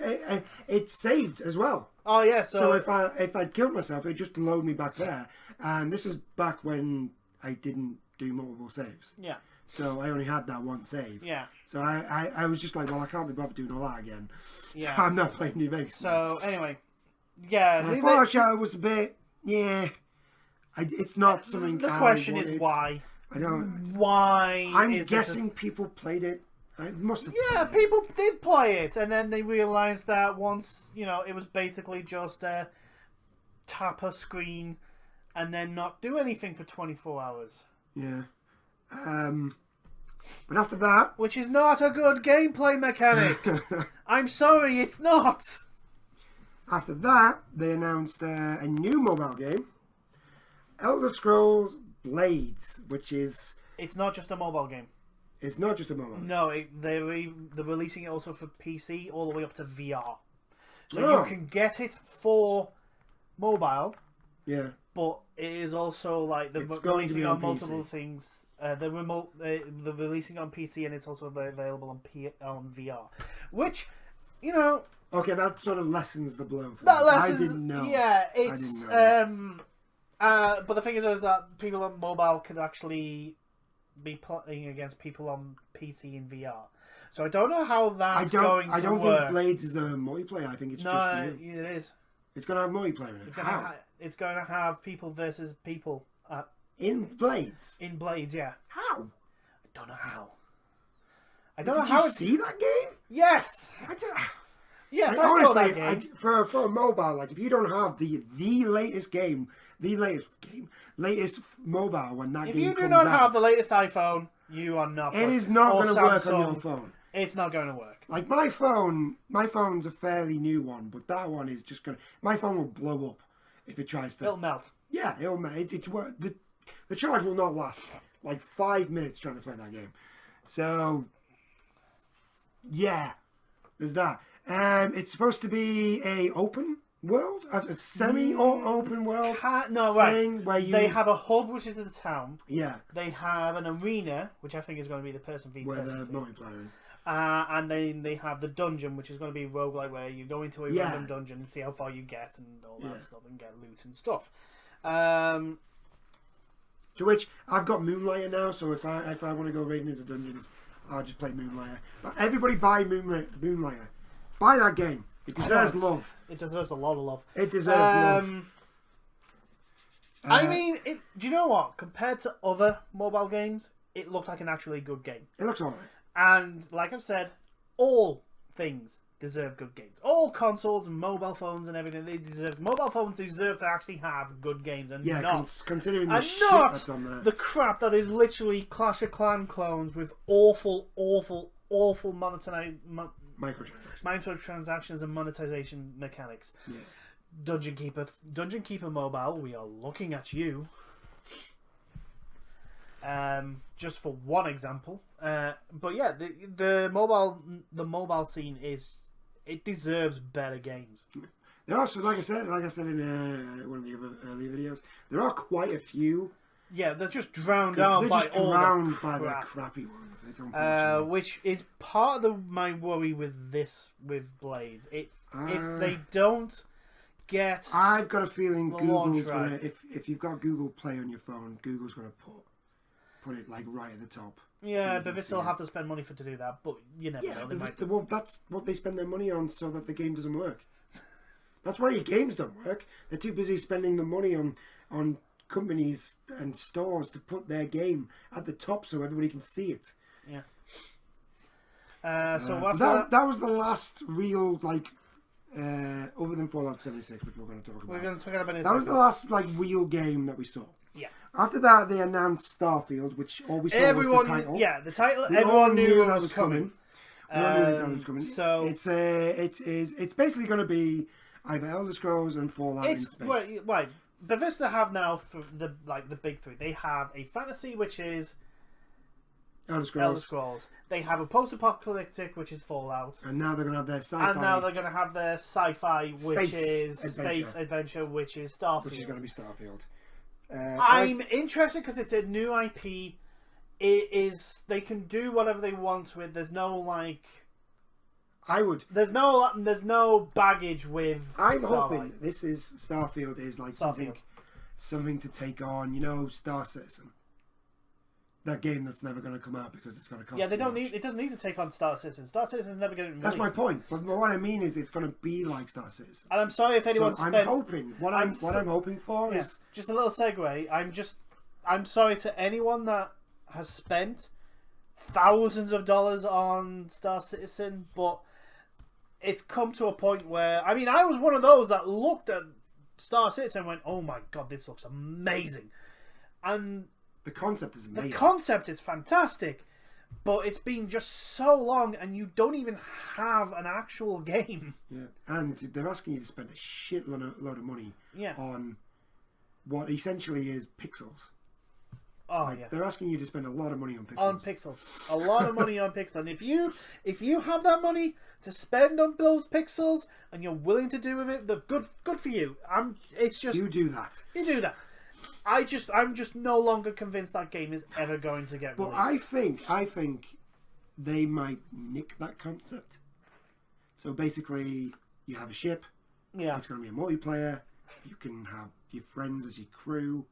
it saved as well. Oh yeah. So if I'd killed myself, it just load me back there. And this is back when I didn't do multiple saves. Yeah. So I only had that one save. Yeah. So I was just like, well, I can't be bothered doing all that again. Yeah. So I'm not playing New Vegas. So anyway, yeah. Fallout Shelter was a bit, it's not something. The question is why. I don't. Why? I'm guessing people played it. I must have. Yeah, people did play it, and then they realised that once it was basically just tap a screen, and then not do anything for 24 hours. Yeah. But after that, which is not a good gameplay mechanic. I'm sorry, it's not. After that, they announced a new mobile game, Elder Scrolls Blades, which is. It's not just a mobile game. It's not just a mobile game. No, they're releasing it also for PC all the way up to VR. So you can get it for mobile. Yeah. But it is also like they're releasing on multiple things. They're releasing on PC, and it's also available on VR, which, Okay, that sort of lessens the blow. I didn't know. Yeah, it's but the thing is that people on mobile could actually be playing against people on PC in VR. So I don't know how that's going to work. I don't think Blades is a multiplayer. I think it's just new. It is. It's going to have multiplayer in it. It's going to have people versus people. In Blades? In Blades, yeah. How? I don't know how. Did you see that game? Yes! Yes, I honestly, saw that game. For a mobile, like, if you don't have the latest mobile when that game comes out... If you do not have the latest iPhone, you are not... It is not going to work on your phone. It's not going to work. Like, my phone's a fairly new one, but that one is just going to... My phone will blow up if it tries to... It'll melt. Yeah, it'll melt. The charge will not last like 5 minutes trying to play that game. So, yeah, there's that. It's supposed to be a open world, a semi-open world thing where they have a hub, which is in the town. Yeah. They have an arena, which I think is going to be the person v where person. Where the multiplayer is. And then they have the dungeon, which is going to be roguelike, where you go into a random dungeon and see how far you get and all that stuff, and get loot and stuff. To which I've got Moonlighter now, so if I want to go raiding into dungeons, I'll just play Moonlighter. But everybody buy Moonlighter. Buy that game. It deserves love. It deserves a lot of love. It deserves love. I mean, do you know what? Compared to other mobile games, it looks like an actually good game. It looks alright. And like I've said, all things deserve good games. All consoles and mobile phones and everything, they deserve. Mobile phones deserve to actually have good games, and considering the shit that's on there. The crap that is literally Clash of Clans clones with awful microtransactions and monetization mechanics. Yeah. Dungeon Keeper Mobile, we are looking at you. Just for one example, but yeah, the mobile scene it deserves better games. There are also, like I said in one of the other earlier videos, there are quite a few. Yeah, they're just drowned out by the crappy ones. Which is part of my worry with Blades. If they don't get, I've got a feeling Google's gonna. If you've got Google Play on your phone, Google's gonna put it like right at the top. Yeah, but they still have to spend money to do that. But you never know. That's what they spend their money on, so that the game doesn't work. That's why your games don't work. They're too busy spending the money on companies and stores to put their game at the top so everybody can see it. Yeah. That was the last real other than Fallout 76, which we're going to talk about. We're going to talk about it. That was the last real game that we saw. Yeah. After that, they announced Starfield, which all we saw was the title. Yeah, the title. Everyone knew that was coming. So it's basically going to be either Elder Scrolls and Fallout in space. Right. Bethesda have now the big three. They have a fantasy, which is Elder Scrolls. They have a post-apocalyptic, which is Fallout. And now they're going to have their sci-fi. And now they're going to have their sci-fi, which is space adventure, which is Starfield. Which is going to be Starfield. I'm interested because it's a new IP. They can do whatever they want with. There's no There's no baggage with. I'm hoping this is Starfield is something to take on. Star Citizen. That game that's never going to come out because it's going to cost. Yeah, it doesn't need to take on Star Citizen. Star Citizen's never going to. That's my point. But what I mean is, it's going to be like Star Citizen. And I'm sorry if anyone's. I'm hoping. What I'm hoping for is just a little segue. I'm sorry to anyone that has spent thousands of dollars on Star Citizen, but it's come to a point where I was one of those that looked at Star Citizen and went, "Oh my god, this looks amazing," and the concept is amazing. The concept is fantastic, but it's been just so long, and you don't even have an actual game. Yeah, and they're asking you to spend a shitload of money on what essentially is pixels. Oh yeah, they're asking you to spend a lot of money on pixels. A lot of money on pixels. And if you have that money to spend on those pixels, and you're willing to do with it, good for you. You do that. You do that. I'm just no longer convinced that game is ever going to get released. But I think they might nick that concept. So basically, you have a ship. Yeah. It's going to be a multiplayer. You can have your friends as your crew.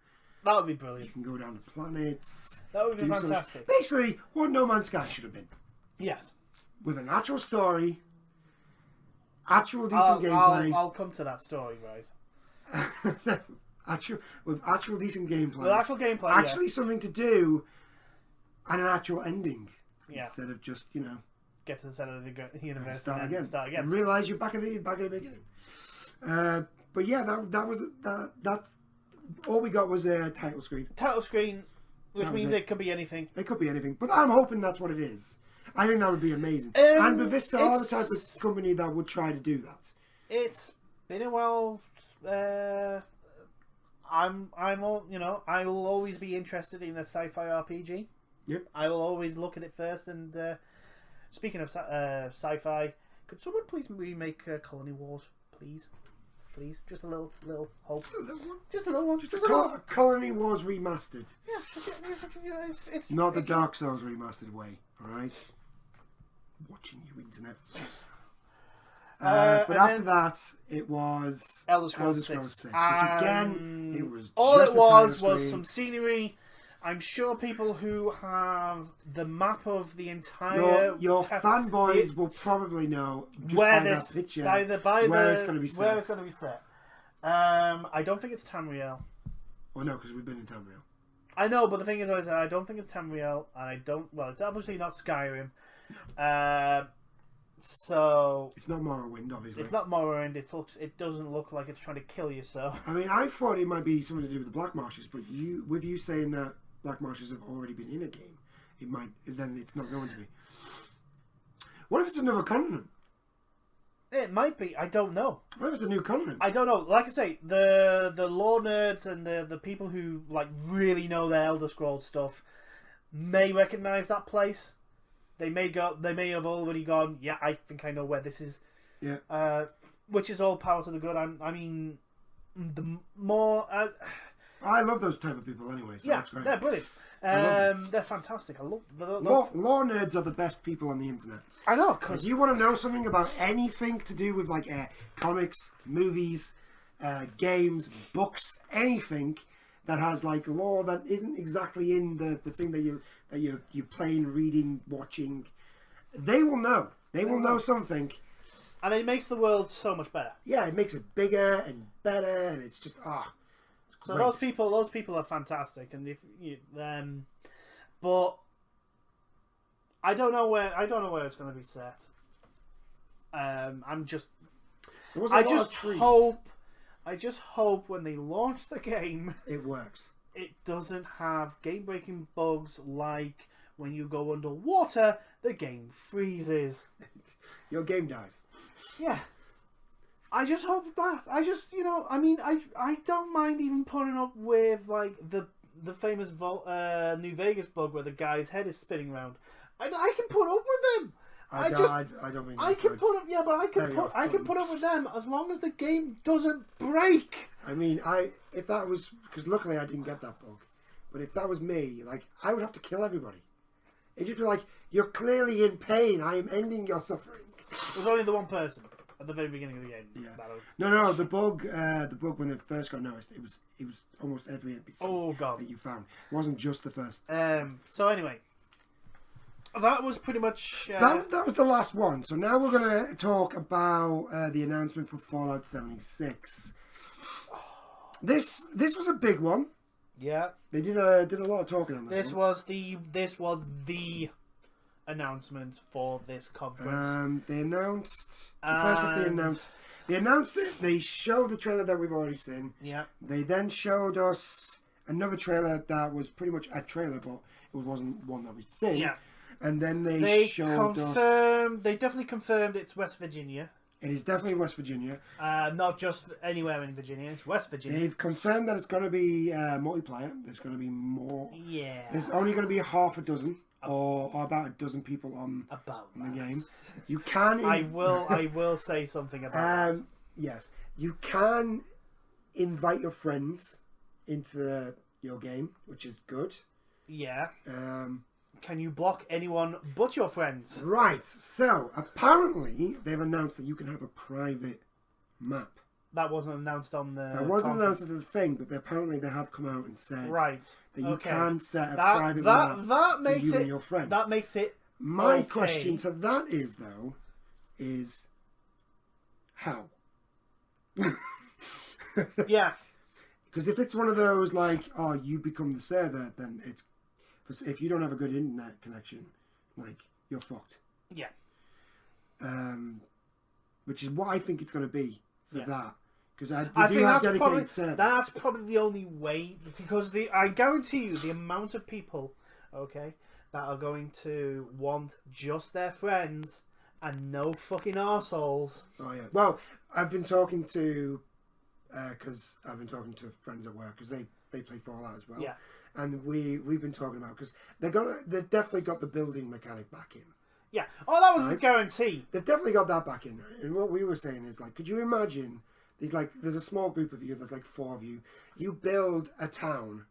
That would be brilliant. You can go down to planets. That would be fantastic. Basically, what No Man's Sky should have been. Yes. With an actual story, actual decent gameplay. I'll come to that story, right? With actual decent gameplay. With actual gameplay, actually something to do, and an actual ending. Yeah. Instead of just get to the center of the universe and start again. And realise you're back at the beginning. But yeah, that's all we got was a title screen. Which means it could be anything. It could be anything, but I'm hoping that's what it is. I think that would be amazing. And Bethesda are the type of company that would try to do that. It's been a while. I will always be interested in the sci-fi RPG. Yep. I will always look at it first. And speaking of sci-fi, could someone please remake Colony Wars, please? Please, just a little hope. Just a little one. Just a Colony Wars remastered. Yeah, it's not the Dark Souls remastered way. All right. Watching you, internet. But after that, it was Elder Scrolls 6. Which again, it was all just it was some scenery. I'm sure people who have the map of the entire your fanboys will probably know just by that picture where it's going to be set. Where it's going to be set. I don't think it's Tamriel. Well, no, because we've been in Tamriel. I know, but the thing is, I don't think it's Tamriel, and I don't. Well, it's obviously not Skyrim. So it's not Morrowind, obviously. it's not Morrowind. It doesn't look like it's trying to kill you. So I mean, I thought it might be something to do with the Black Marshes, but with you saying that Black Marshes have already been in a game, then it's not going to be. What if it's another continent? it might be. I don't know. What if it's a new continent? I don't know. Like I say, the lore nerds and the people who like really know their Elder Scrolls stuff may recognize that place. They may have already gone. Yeah, I think I know where this is. Yeah. Which is all power to the good. I mean, the more. I love those type of people anyway. So Yeah, that's great. they're brilliant. They're fantastic. I love Lore nerds are the best people on the internet. I know, If because you want to know something about anything to do with like comics, movies, games, books, anything that has like lore that isn't exactly in the thing that you're playing, reading, watching, they will know. They will know something. and it makes the world so much better. Yeah, it makes it bigger and better, and it's just So those people are fantastic, and but I don't know where it's going to be set. I just hope when they launch the game, it works. It doesn't have game-breaking bugs like when you go underwater, the game freezes. Your game dies. Yeah. I just hope that. I don't mind even putting up with like the famous New Vegas bug where the guy's head is spinning around. I can put up with them. I don't think I can put up. Yeah, but I can put up with them as long as the game doesn't break. I mean, if that was because luckily I didn't get that bug, but if that was me, like I would have to kill everybody. It'd just be like, you're clearly in pain. I am ending your suffering. It was only the one person at the very beginning of the game. Yeah. No. The bug when it first got noticed, it was almost every NPC that you found. It wasn't just the first. So anyway, that was pretty much that was the last one. So now we're going to talk about the announcement for Fallout 76. This was a big one. Yeah, they did a lot of talking on this. This was the announcement for this conference. They announced first off. They announced it. They showed the trailer that we've already seen. Yeah. They then showed us another trailer that was pretty much a trailer, but it wasn't one that we'd seen. Yeah. And then they showed us. They definitely confirmed it's West Virginia. It is definitely West Virginia. Not just anywhere in Virginia. It's West Virginia. They've confirmed that it's going to be multiplayer. There's going to be more. Yeah. There's only going to be half a dozen or about a dozen people on the game. You can. I will say something about that. Yes, you can invite your friends into your game, which is good. Yeah. Can you block anyone but your friends? Right. So apparently they've announced that you can have a private map. That wasn't announced on the. That wasn't announced at the thing, but apparently they have come out and said that you can set a private map for you and your friends. That makes it. My question to that is how? Yeah. Because if it's one of those like, you become the server, then it's. If you don't have a good internet connection, like you're fucked. Yeah. Which is what I think it's going to be for that. Because I think have dedicated servers. That's probably the only way. Because I guarantee you, the amount of people, that are going to want just their friends and no fucking arseholes. Oh yeah. Well, I've been talking to friends at work because they play Fallout as well. Yeah. And we've been talking about because they've definitely got the building mechanic back in. Yeah. Oh, that was a guarantee. They've definitely got that back in. And what we were saying is like, could you imagine? There's a small group of you. There's like 4 of you. You build a town,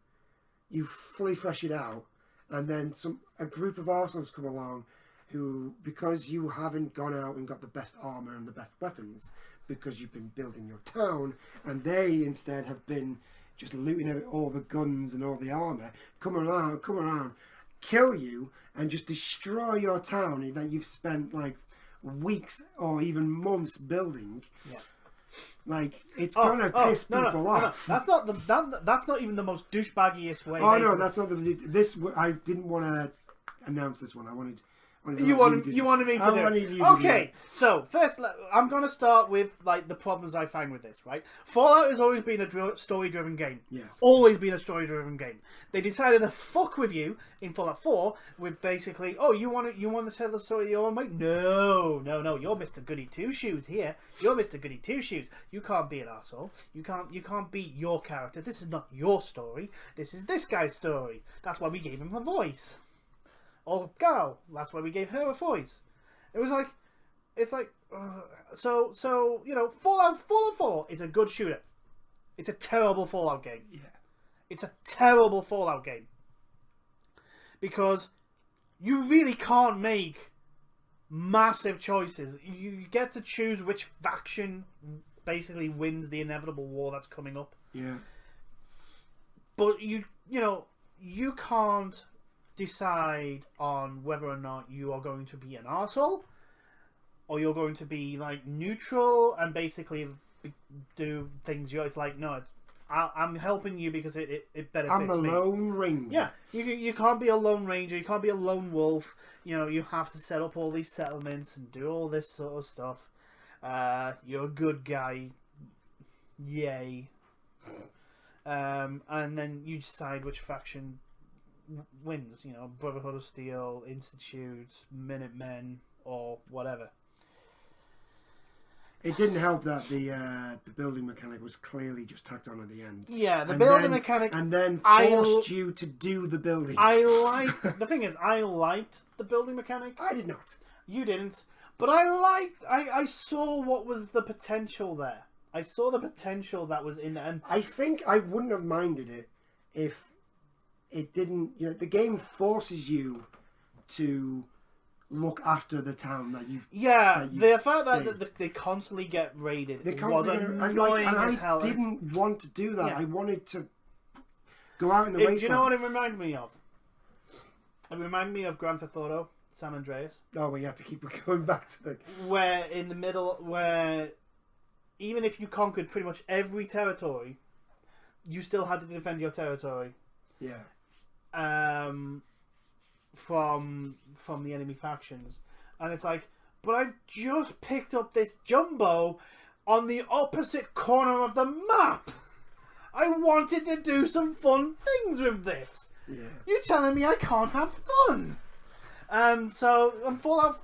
you fully flesh it out, and then a group of arseholes come along, who because you haven't gone out and got the best armor and the best weapons because you've been building your town, and they instead have been just looting all the guns and all the armor, come around, kill you, and just destroy your town that you've spent like weeks or even months building. Yeah. Like it's gonna piss people off. No. That's not even the most douchebaggiest way. Oh no, that's not this. I didn't want to announce this one. I You wanted me to do it. Okay, so first I'm going to start with like the problems I find with this. Right, Fallout has always been a story-driven game. Yes, always been a story-driven game. They decided to fuck with you in Fallout 4 with basically, oh, you want to tell the story your own way? No, you're Mr. Goody Two Shoes here. You're Mr. Goody Two Shoes. You can't be an asshole. You can't be your character. This is not your story. This is this guy's story. That's why we gave him a voice. Or Gal, that's why we gave her a voice. Fallout 4 is a good shooter. It's a terrible Fallout game. Yeah. It's a terrible Fallout game. Because you really can't make massive choices. You get to choose which faction basically wins the inevitable war that's coming up. Yeah. But you can't decide on whether or not you are going to be an arsehole or you're going to be like neutral and basically do things. It's like, no, I'm helping you because it benefits me. I'm a lone ranger. Yeah, you can't be a lone ranger. You can't be a lone wolf. You have to set up all these settlements and do all this sort of stuff. You're a good guy. Yay. And then you decide which faction wins, Brotherhood of Steel, Institute, Minutemen, or whatever. It didn't help that the building mechanic was clearly just tacked on at the end. Yeah, the building mechanic, and then forced you to do the building. The thing is, I liked the building mechanic. I did not. You didn't, but I saw what was the potential there. I saw the potential that was in there, and I think I wouldn't have minded it if it didn't. The game forces you to look after the town that you've. Yeah, the fact that they constantly get raided was annoying as hell. I didn't want to do that. Yeah. I wanted to go out in the wasteland. Do you know what it reminded me of? It reminded me of Grand Theft Auto San Andreas. Oh, well, you have to keep going back to the where in the middle, where even if you conquered pretty much every territory, you still had to defend your territory. Yeah. From the enemy factions, and it's like, but I've just picked up this jumbo on the opposite corner of the map. I wanted to do some fun things with this. Yeah. You're telling me I can't have fun? So Fallout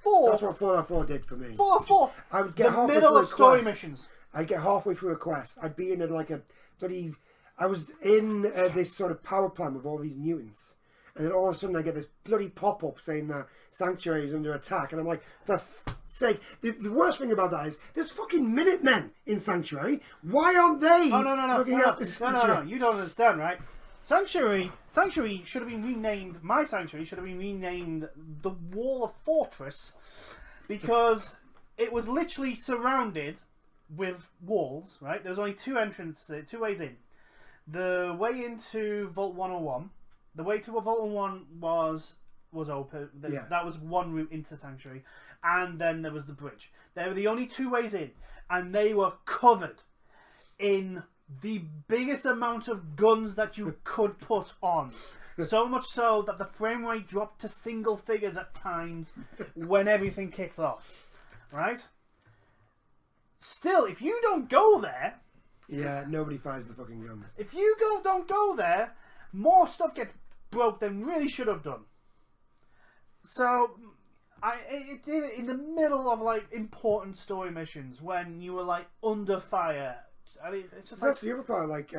4. That's what Fallout 4 did for me. Fallout 4. I would get halfway middle through of story missions. I'd get halfway through a quest. I'd be in like a bloody. I was in this sort of power plant with all these mutants, and then all of a sudden I get this bloody pop up saying that Sanctuary is under attack, and I'm like, for f***'s sake! The worst thing about that is there's fucking Minutemen in Sanctuary. Why aren't they? No. Looking after Sanctuary? No. You don't understand, right? Sanctuary should have been renamed. My Sanctuary should have been renamed the Wall of Fortress, because it was literally surrounded with walls. Right? There was only two ways in. The way into Vault 101, the way to Vault 101 was open. Yeah. That was one route into Sanctuary, and then there was the bridge. They were the only two ways in, and they were covered in the biggest amount of guns that you could put on. So much so that the frame rate dropped to single figures at times when everything kicked off. Right? Still, if you don't go there... Yeah, nobody fires the fucking guns. If you don't go there, more stuff gets broke than really should have done. So, it did it in the middle of like important story missions when you were like under fire. I mean, it's just that's the other part. Like,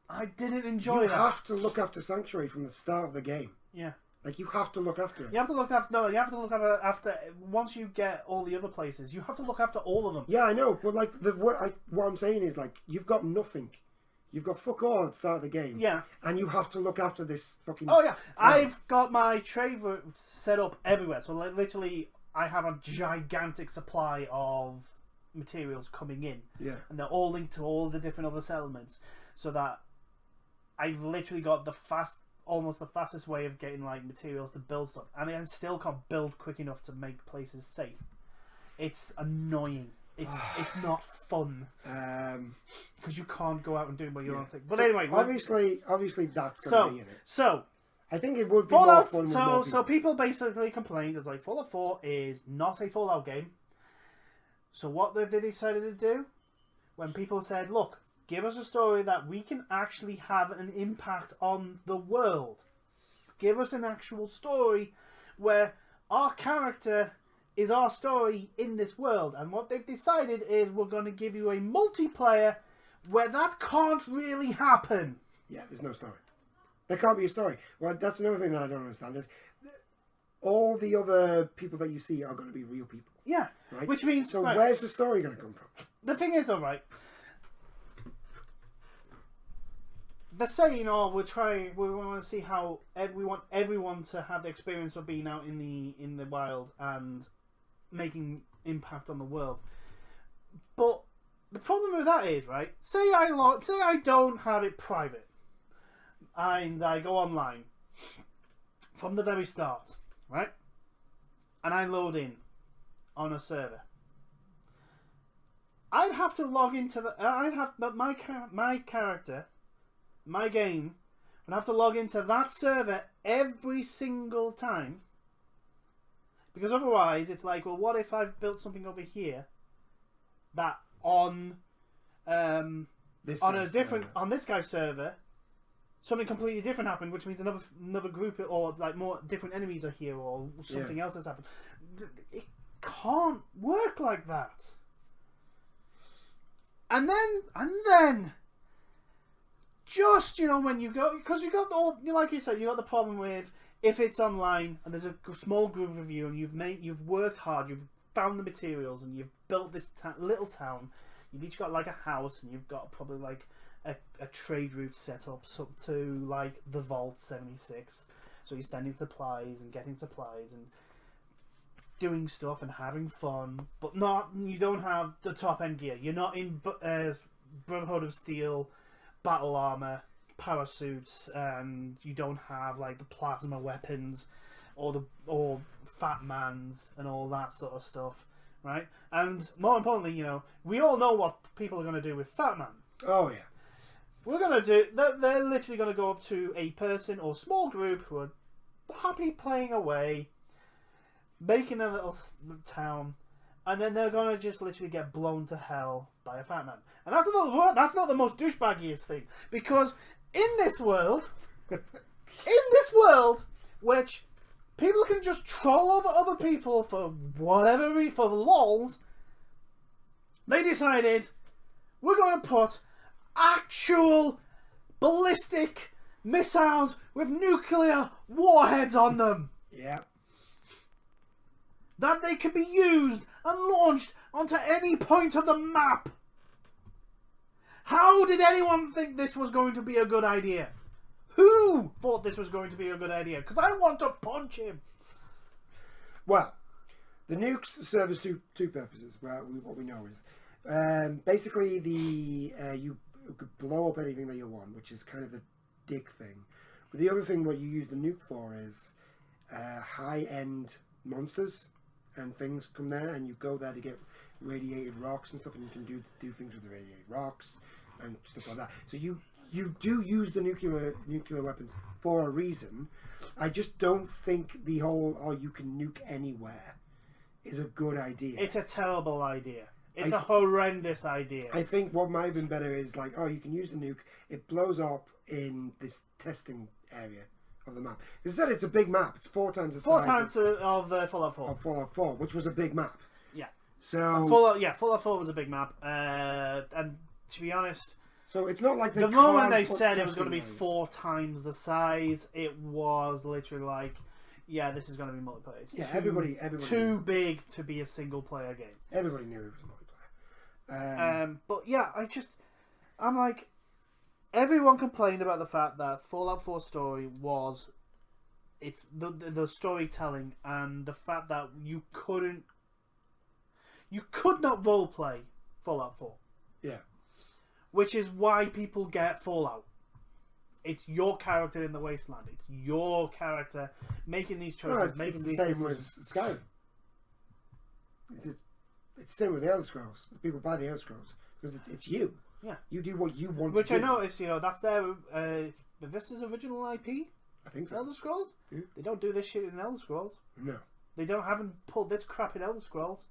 I didn't enjoy you that. You have to look after Sanctuary from the start of the game. Yeah. Like, you have to look after it. You have to look after. No, you have to look after. Once you get all the other places, you have to look after all of them. Yeah, I know, but like what I'm saying is like you've got nothing. You've got fuck all at the start of the game. Yeah. And you have to look after this fucking. Oh yeah, town. I've got my trade route set up everywhere. So like, literally, I have a gigantic supply of materials coming in. Yeah. And they're all linked to all the different other settlements, so that I've literally got almost the fastest way of getting like materials to build stuff, and I still can't build quick enough to make places safe. It's annoying. It's not fun because you can't go out and do your own thing. But anyway, obviously that's going to be in it. So I think it would be more fun with more people. So people basically complained. It's like Fallout 4 is not a Fallout game. So what they decided to do, when people said, look, give us a story that we can actually have an impact on the world. Give us an actual story where our character is our story in this world. And what they've decided is we're going to give you a multiplayer where that can't really happen. Yeah, there's no story. There can't be a story. Well, that's another thing that I don't understand. All the other people that you see are going to be real people. Yeah. Right? Which means... So where's the story going to come from? The thing is, alright... They're saying, we want to see how we want everyone to have the experience of being out in the wild and making impact on the world. But the problem with that is, right? Say I don't have it private, and I go online from the very start, right? And I load in on a server. I'd have to log into my character. My game would have to log into that server every single time, because otherwise it's like, well, what if I've built something over here that on this guy's server something completely different happened, which means another group or like more different enemies are here or something else has happened. It can't work like that. And then. Just, when you go... Because you got like you said, you got the problem with if it's online and there's a small group of you and you've worked hard, you've found the materials and you've built this little town. You've each got like a house and you've got probably like a trade route set up to like the Vault 76. So you're sending supplies and getting supplies and doing stuff and having fun, but you don't have the top end gear. You're not in Brotherhood of Steel battle armor, power suits, and you don't have like the plasma weapons or Fat Mans and all that sort of stuff, right? And more importantly, we all know what people are going to do with Fat Man. Oh yeah, they're literally going to go up to a person or small group who are happily playing away, making a little town, and then they're going to just literally get blown to hell by a Fat Man. And that's not the most douchebaggiest thing. Because in this world, which people can just troll over other people for whatever for the lols, they decided we're going to put actual ballistic missiles with nuclear warheads on them. Yeah. That they can be used and launched onto any point of the map. How did anyone think this was going to be a good idea? Who thought this was going to be a good idea? Because I want to punch him. Well, the nukes serve as two purposes. Well, what we know is basically you could blow up anything that you want, which is kind of the dick thing. But the other thing what you use the nuke for is high-end monsters and things come there, and you go there to get radiated rocks and stuff, and you can do things with the radiated rocks and stuff like that. So you do use the nuclear weapons for a reason. I just don't think the whole you can nuke anywhere is a good idea. It's a terrible idea. It's a horrendous idea. I think what might have been better is like, you can use the nuke. It blows up in this testing area of the map. As I said, it's a big map. It's 4 times the size of Fallout 4. Of Fallout 4, which was a big map. Yeah. So Fallout 4 was a big map, and to be honest, so it's not like the moment they said it was going to be 4 times the size, it was literally like, yeah, this is going to be multiplayer. It's everybody too big to be a single player game. Everybody knew it was multiplayer. But yeah, I'm like, everyone complained about the fact that Fallout 4 story was, it's the storytelling and the fact that you could not roleplay Fallout 4. Yeah. Which is why people get Fallout. It's your character in the wasteland. It's your character making these choices, it's the same with Skyrim. It's the same with the Elder Scrolls. People buy the Elder Scrolls because it's you. Yeah. You do what you want Which to do. I noticed, that's their Bethesda's original IP. I think so. Elder Scrolls? Yeah. They don't do this shit in Elder Scrolls. No. Haven't pulled this crap in Elder Scrolls.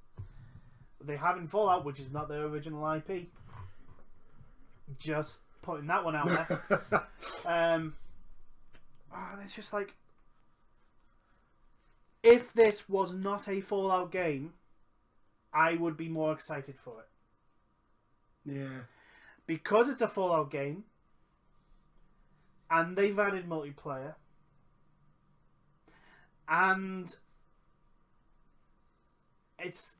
They have in Fallout, which is not their original IP. Just putting that one out there. And it's just like, if this was not a Fallout game, I would be more excited for it. Yeah. Because it's a Fallout game, and they've added multiplayer, and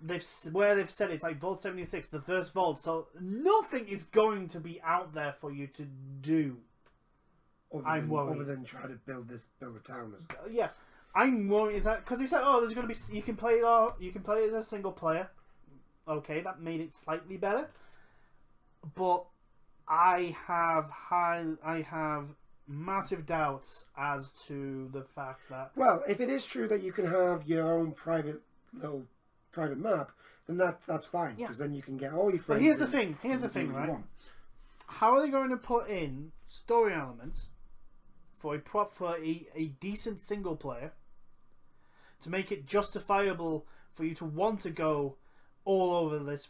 they've said it's like Vault 76, the first vault, so nothing is going to be out there for you to do. I'm worried. Other than try to build a town as well. Yeah, I'm worried that because they said, oh, there's going to be, you can play it as a single player. Okay, that made it slightly better, but I have massive doubts as to the fact that... Well, if it is true that you can have your own private map, then that's fine, because then you can get all your friends. But here's the thing, right? How are they going to put in story elements for a decent single player to make it justifiable for you to want to go all over this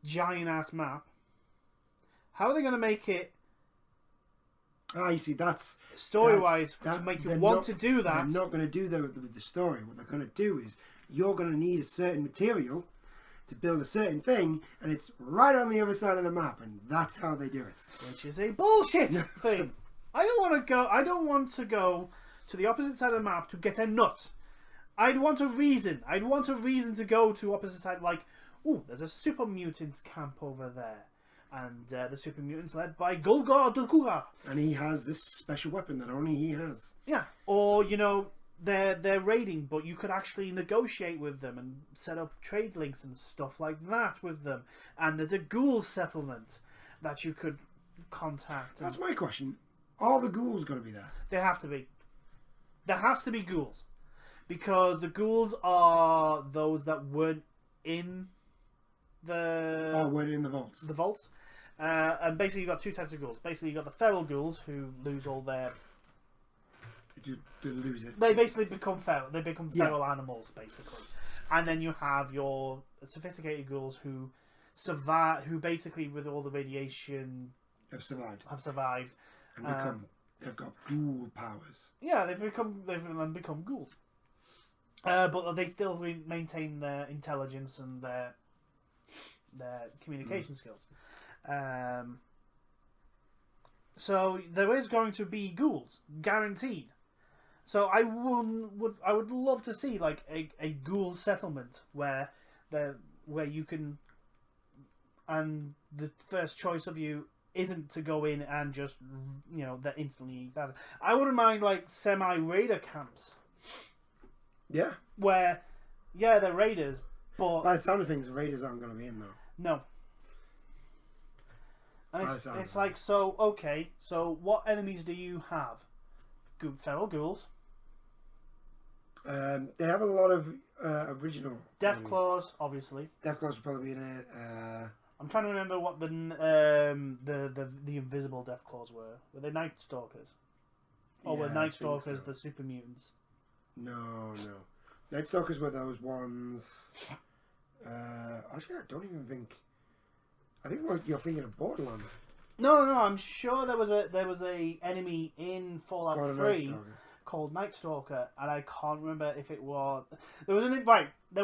giant ass map? How are they going to make it? You see, that's story-wise to make you want to do that. They're not going to do that with the story. What they're going to do is you're going to need a certain material to build a certain thing, and it's right on the other side of the map, and that's how they do it. Which is a bullshit thing. I don't want to go to the opposite side of the map to get a nut. I'd want a reason. To go to opposite side, like, ooh, there's a super mutants camp over there. And the super mutants led by Gulgar Dukuga. And he has this special weapon that only he has. Yeah. Or, they're raiding, but you could actually negotiate with them and set up trade links and stuff like that with them. And there's a ghoul settlement that you could contact. That's my question. Are the ghouls going to be there? They have to be. There has to be ghouls. Because the ghouls are those that weren't in weren't in the vaults. The vaults. And basically you've got two types of ghouls. Basically you've got the feral ghouls who lose all their... To lose it. They basically become feral. They become feral animals, basically. And then you have your sophisticated ghouls who survive, who basically, with all the radiation... Have survived. And they've got ghoul powers. Yeah, they've become ghouls. But they still maintain their intelligence and their communication skills. So there is going to be ghouls, guaranteed. So I would love to see like a ghoul settlement where you can, and the first choice of you isn't to go in and just they're instantly bad. I wouldn't mind like semi-raider camps. Yeah. Where they're raiders, but by the sound of things, the raiders aren't going to be in though. No. And it's like, so, okay, so what enemies do you have? Feral ghouls. They have a lot of original Deathclaws, obviously. Deathclaws would probably be in it. I'm trying to remember what the invisible Deathclaws were. Were they Night Stalkers? Or were Night Stalkers the super mutants? No. Night Stalkers were those ones... actually, I don't even think... I think you're thinking of Borderlands. No, I'm sure there was a enemy in Fallout 3 called Night Stalker, and I can't remember if it was... There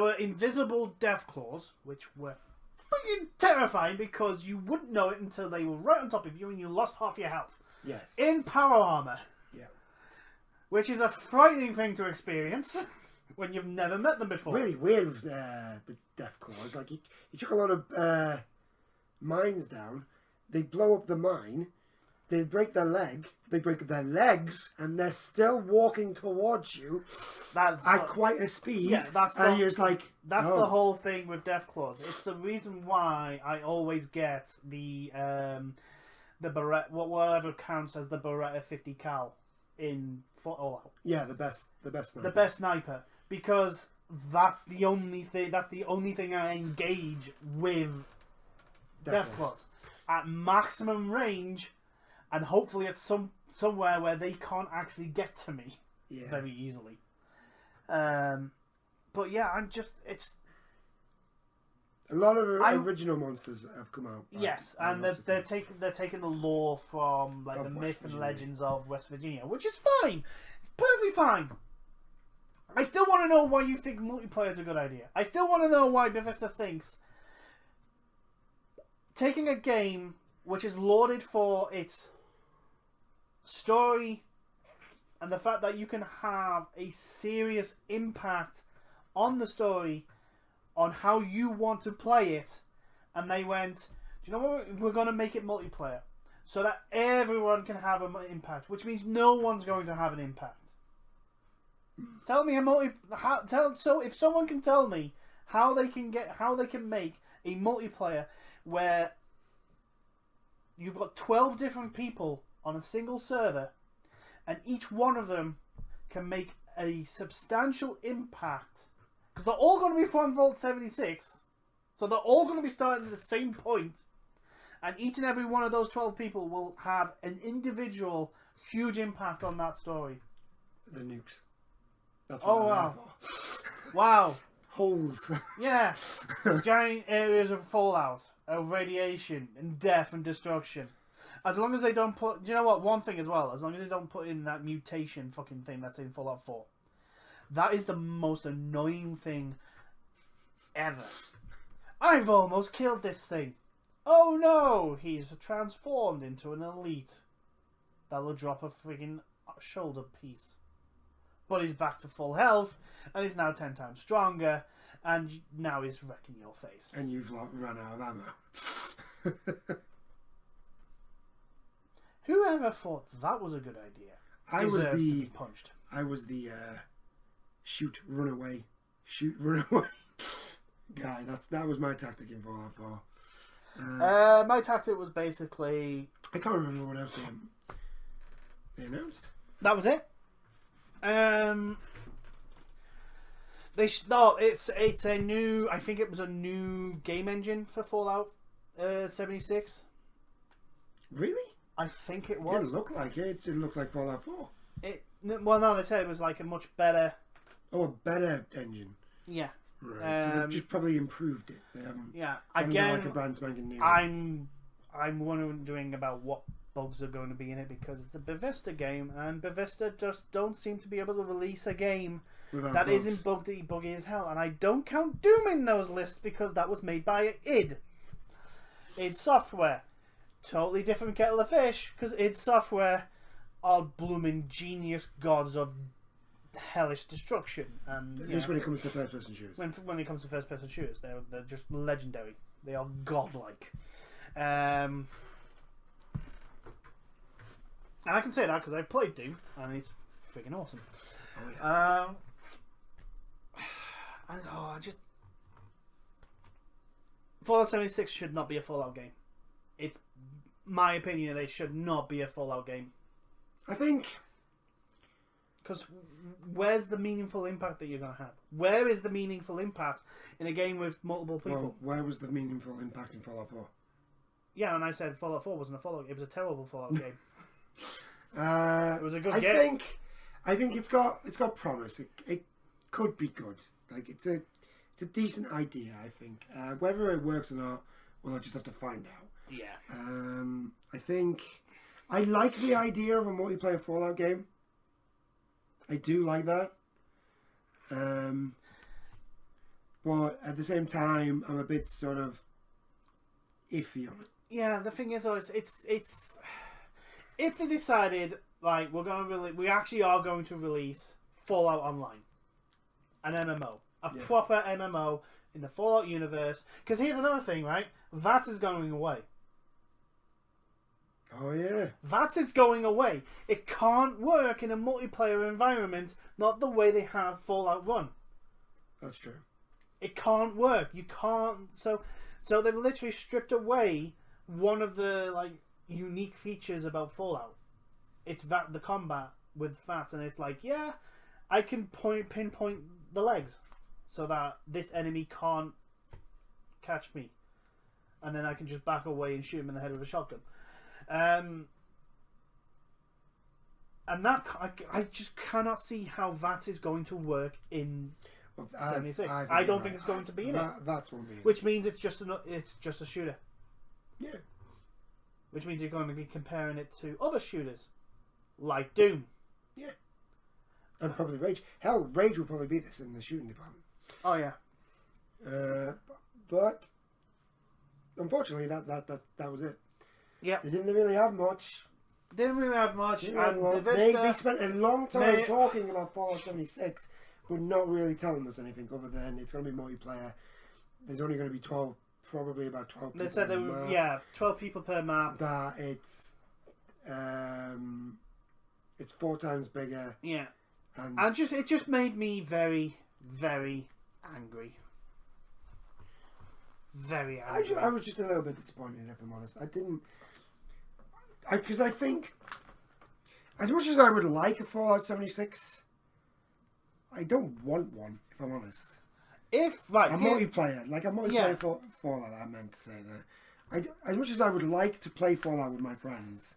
were invisible Deathclaws, which were fucking terrifying because you wouldn't know it until they were right on top of you and you lost half your health. Yes. In power armor. Yeah. Which is a frightening thing to experience when you've never met them before. Really weird with the Deathclaws. Like, you took a lot of... mines down, they blow up the mine, they break their legs, and they're still walking towards you at quite a speed. Yeah, you're just like, that's the whole thing with Deathclaws. It's the reason why I always get the Beretta, whatever counts as the Beretta 50 cal in Fallout. Yeah, the best sniper. The best sniper, because that's the only thing I engage with. Deathclaws at maximum range, and hopefully at some somewhere where they can't actually get to me very easily. But yeah, it's a lot of original monsters have come out. Yes, and they're taking the lore from like the myth and legends of West Virginia, which is fine, perfectly fine. I still want to know why you think multiplayer is a good idea. I still want to know why Bethesda thinks taking a game which is lauded for its story and the fact that you can have a serious impact on the story, on how you want to play it, and they went, do you know what, we're going to make it multiplayer so that everyone can have an impact, which means no one's going to have an impact. Tell me so if someone can tell me how they can make a multiplayer where you've got 12 different people on a single server and each one of them can make a substantial impact, because they're all going to be from Vault 76, so they're all going to be starting at the same point, and each and every one of those 12 people will have an individual huge impact on that story. The nukes. That's what wow. Wow. Holes. Yeah. Giant areas of fallout, of radiation, and death and destruction. As long as they don't put... Do you know what? One thing as well. As long as they don't put in that mutation fucking thing that's in Fallout 4. That is the most annoying thing ever. I've almost killed this thing. Oh no! He's transformed into an elite. That'll drop a friggin' shoulder piece. But he's back to full health, and he's now 10 times stronger, and now he's wrecking your face. And you've run out of ammo. Whoever thought that was a good idea deserves to be punched. I was the shoot, run away guy. That was my tactic in Fallout 4. My tactic was basically... I can't remember what else they announced. That was it. It's a new... I think it was a new game engine for Fallout 76. Really? I think it was. It didn't look like it. It didn't look like Fallout 4. Well, no, they said it was like a much better... Oh, a better engine. Yeah. Right. So they've just probably improved it. They haven't. Yeah. Again, like a brand spanking new. I'm wondering about what bugs are going to be in it, because it's a Bethesda game, and Bethesda just don't seem to be able to release a game that bugs. Isn't buggy as hell. And I don't count Doom in those lists because that was made by id Software. Totally different kettle of fish, because id Software are blooming genius gods of hellish destruction. And just when it comes to first person shooters. When it comes to first person shooters, they're just legendary. They are godlike. And I can say that because I've played Doom and it's freaking awesome. Oh yeah. Fallout 76 should not be a Fallout game. It's my opinion that it should not be a Fallout game. I think... Because where's the meaningful impact that you're going to have? Where is the meaningful impact in a game with multiple people? Well, where was the meaningful impact in Fallout 4? Yeah, and I said Fallout 4 wasn't a Fallout. It was a terrible Fallout game. It was a good game. I think it's got promise. It could be good. Like it's a decent idea. I think whether it works or not, well, I'll just have to find out. Yeah. I think I like the idea of a multiplayer Fallout game. I do like that. But at the same time, I'm a bit sort of iffy on it. Yeah, the thing is, it's if they decided like we actually are going to release Fallout Online, an MMO, proper MMO in the Fallout universe. Because here's another thing, right? VAT is going away. Oh yeah. VAT is going away. It can't work in a multiplayer environment, not the way they have Fallout 1. That's true. It can't work. You can't. So they've literally stripped away one of the like unique features about Fallout. It's VAT, the combat with VAT, and it's like, yeah, I can pinpoint the legs so that this enemy can't catch me, and then I can just back away and shoot him in the head with a shotgun. And that I just cannot see how that is going to work in 76. I don't think it's going to be in it. That's what I mean. Which means it's just a shooter. Yeah. Which means you're going to be comparing it to other shooters, like Doom. Yeah. And probably Rage. Hell, Rage will probably beat this in the shooting department. Oh yeah. But unfortunately, that was it. Yeah. They didn't really have much. Didn't really have much. They spent a long time talking about Fallout 76, but not really telling us anything other than it's going to be multiplayer. There's only going to be 12, probably about 12 people. They said there were, 12 people per map. That it's 4 times bigger. Yeah. And it just made me very, very angry. Very angry. I was just a little bit disappointed, if I'm honest. Because I think, as much as I would like a Fallout 76, I don't want one, if I'm honest. Multiplayer Fallout, I meant to say that. As much as I would like to play Fallout with my friends,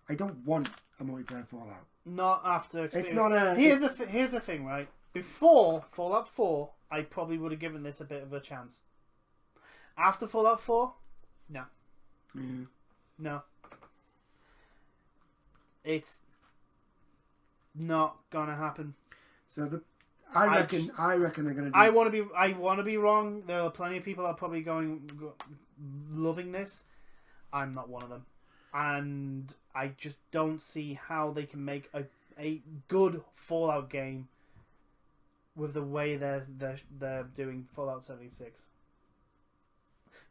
I don't want a multiplayer Fallout. Not after experience. It's not a... Here's the thing, right? Before Fallout 4, I probably would have given this a bit of a chance. After Fallout 4, no. Mm. No. It's not gonna happen. So I reckon they're gonna. I want to be wrong. There are plenty of people that are probably loving this. I'm not one of them, and I just don't see how they can make a good Fallout game with the way they're doing Fallout 76.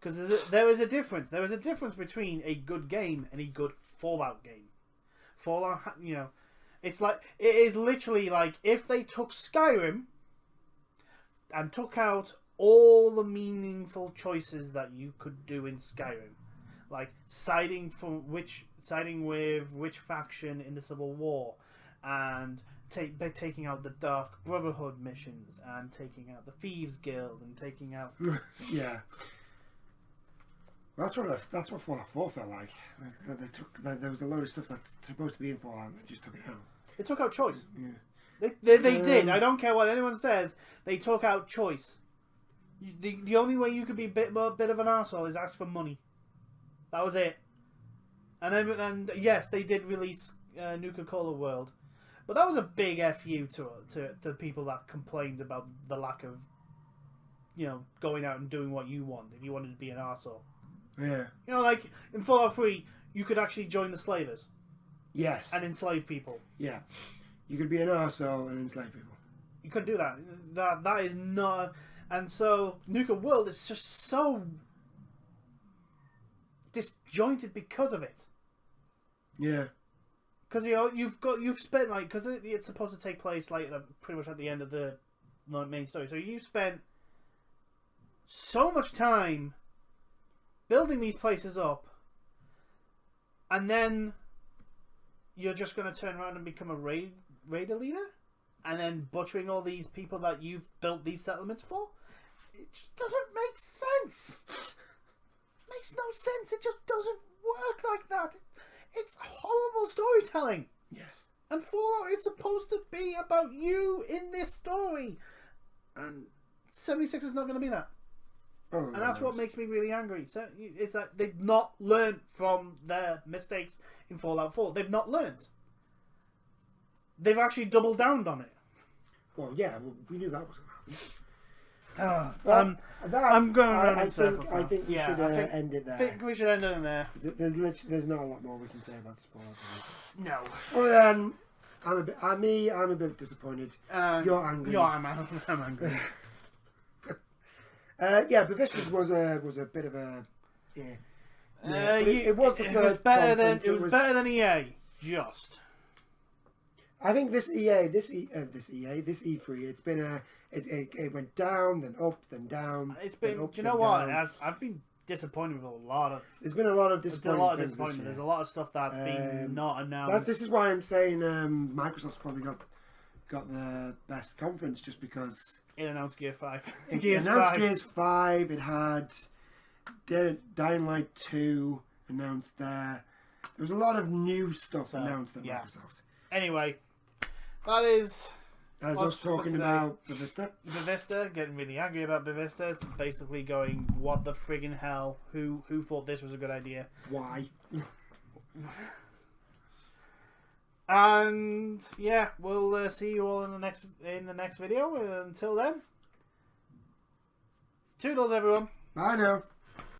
Because there is a difference. There is a difference between a good game and a good Fallout game. Fallout, it is literally like if they took Skyrim and took out all the meaningful choices that you could do in Skyrim, like siding with which faction in the Civil War, and they're taking out the Dark Brotherhood missions, and taking out the Thieves Guild, and taking out yeah. That's what Fallout 4 felt like. There was a load of stuff that's supposed to be in Fallout and they just took it out. They took out choice. Yeah. They did. I don't care what anyone says. They took out choice. The only way you could be a bit of an arsehole is ask for money. That was it. And yes, they did release Nuka-Cola World, but that was a big FU to people that complained about the lack of, going out and doing what you want if you wanted to be an arsehole. Yeah. Like in Fallout 3, you could actually join the slavers. Yes. And enslave people. Yeah. You could be an arsehole and enslave people. You could do that. That is not... And so, Nuka World is just so disjointed because of it. Yeah. Because, you've spent, because it's supposed to take place, pretty much at the end of the main story. So you've spent so much time building these places up, and then you're just going to turn around and become a raider leader, and then butchering all these people that you've built these settlements for? It just doesn't make sense. It makes no sense. It just doesn't work like that. It's horrible storytelling. Yes. And Fallout is supposed to be about you in this story, and 76 is not going to be that. Oh, and that's what makes me really angry. So it's that they've not learned from their mistakes in Fallout 4. They've not learned. They've actually doubled down on it. Well, yeah, we knew that was going to I'm happen. going around in circles. I think we should end it there. I think we should end it there. There's not a lot more we can say about Fallout 76. No. Well then, I'm a bit disappointed. You're angry. I'm angry. Bethesda was a bit of a it was the first. It was better than EA. Just. I think this E3, it's been it went down, then up, then down. It's been. Up, do you know what? I've been disappointed with a lot of. There's been a lot of disappointment. There's a lot of stuff that's been not announced. This is why I'm saying Microsoft's probably got the best conference, just because it announced Gears 5. Gears 5. It had Dying Light 2 announced there. There was a lot of new stuff announced at Microsoft. Anyway, that is... As us talking about Bethesda. Bethesda, getting really angry about Bethesda, basically going, what the friggin' hell? Who thought this was a good idea? Why? And yeah, we'll see you all in the next video. Until then, toodles everyone. Bye now.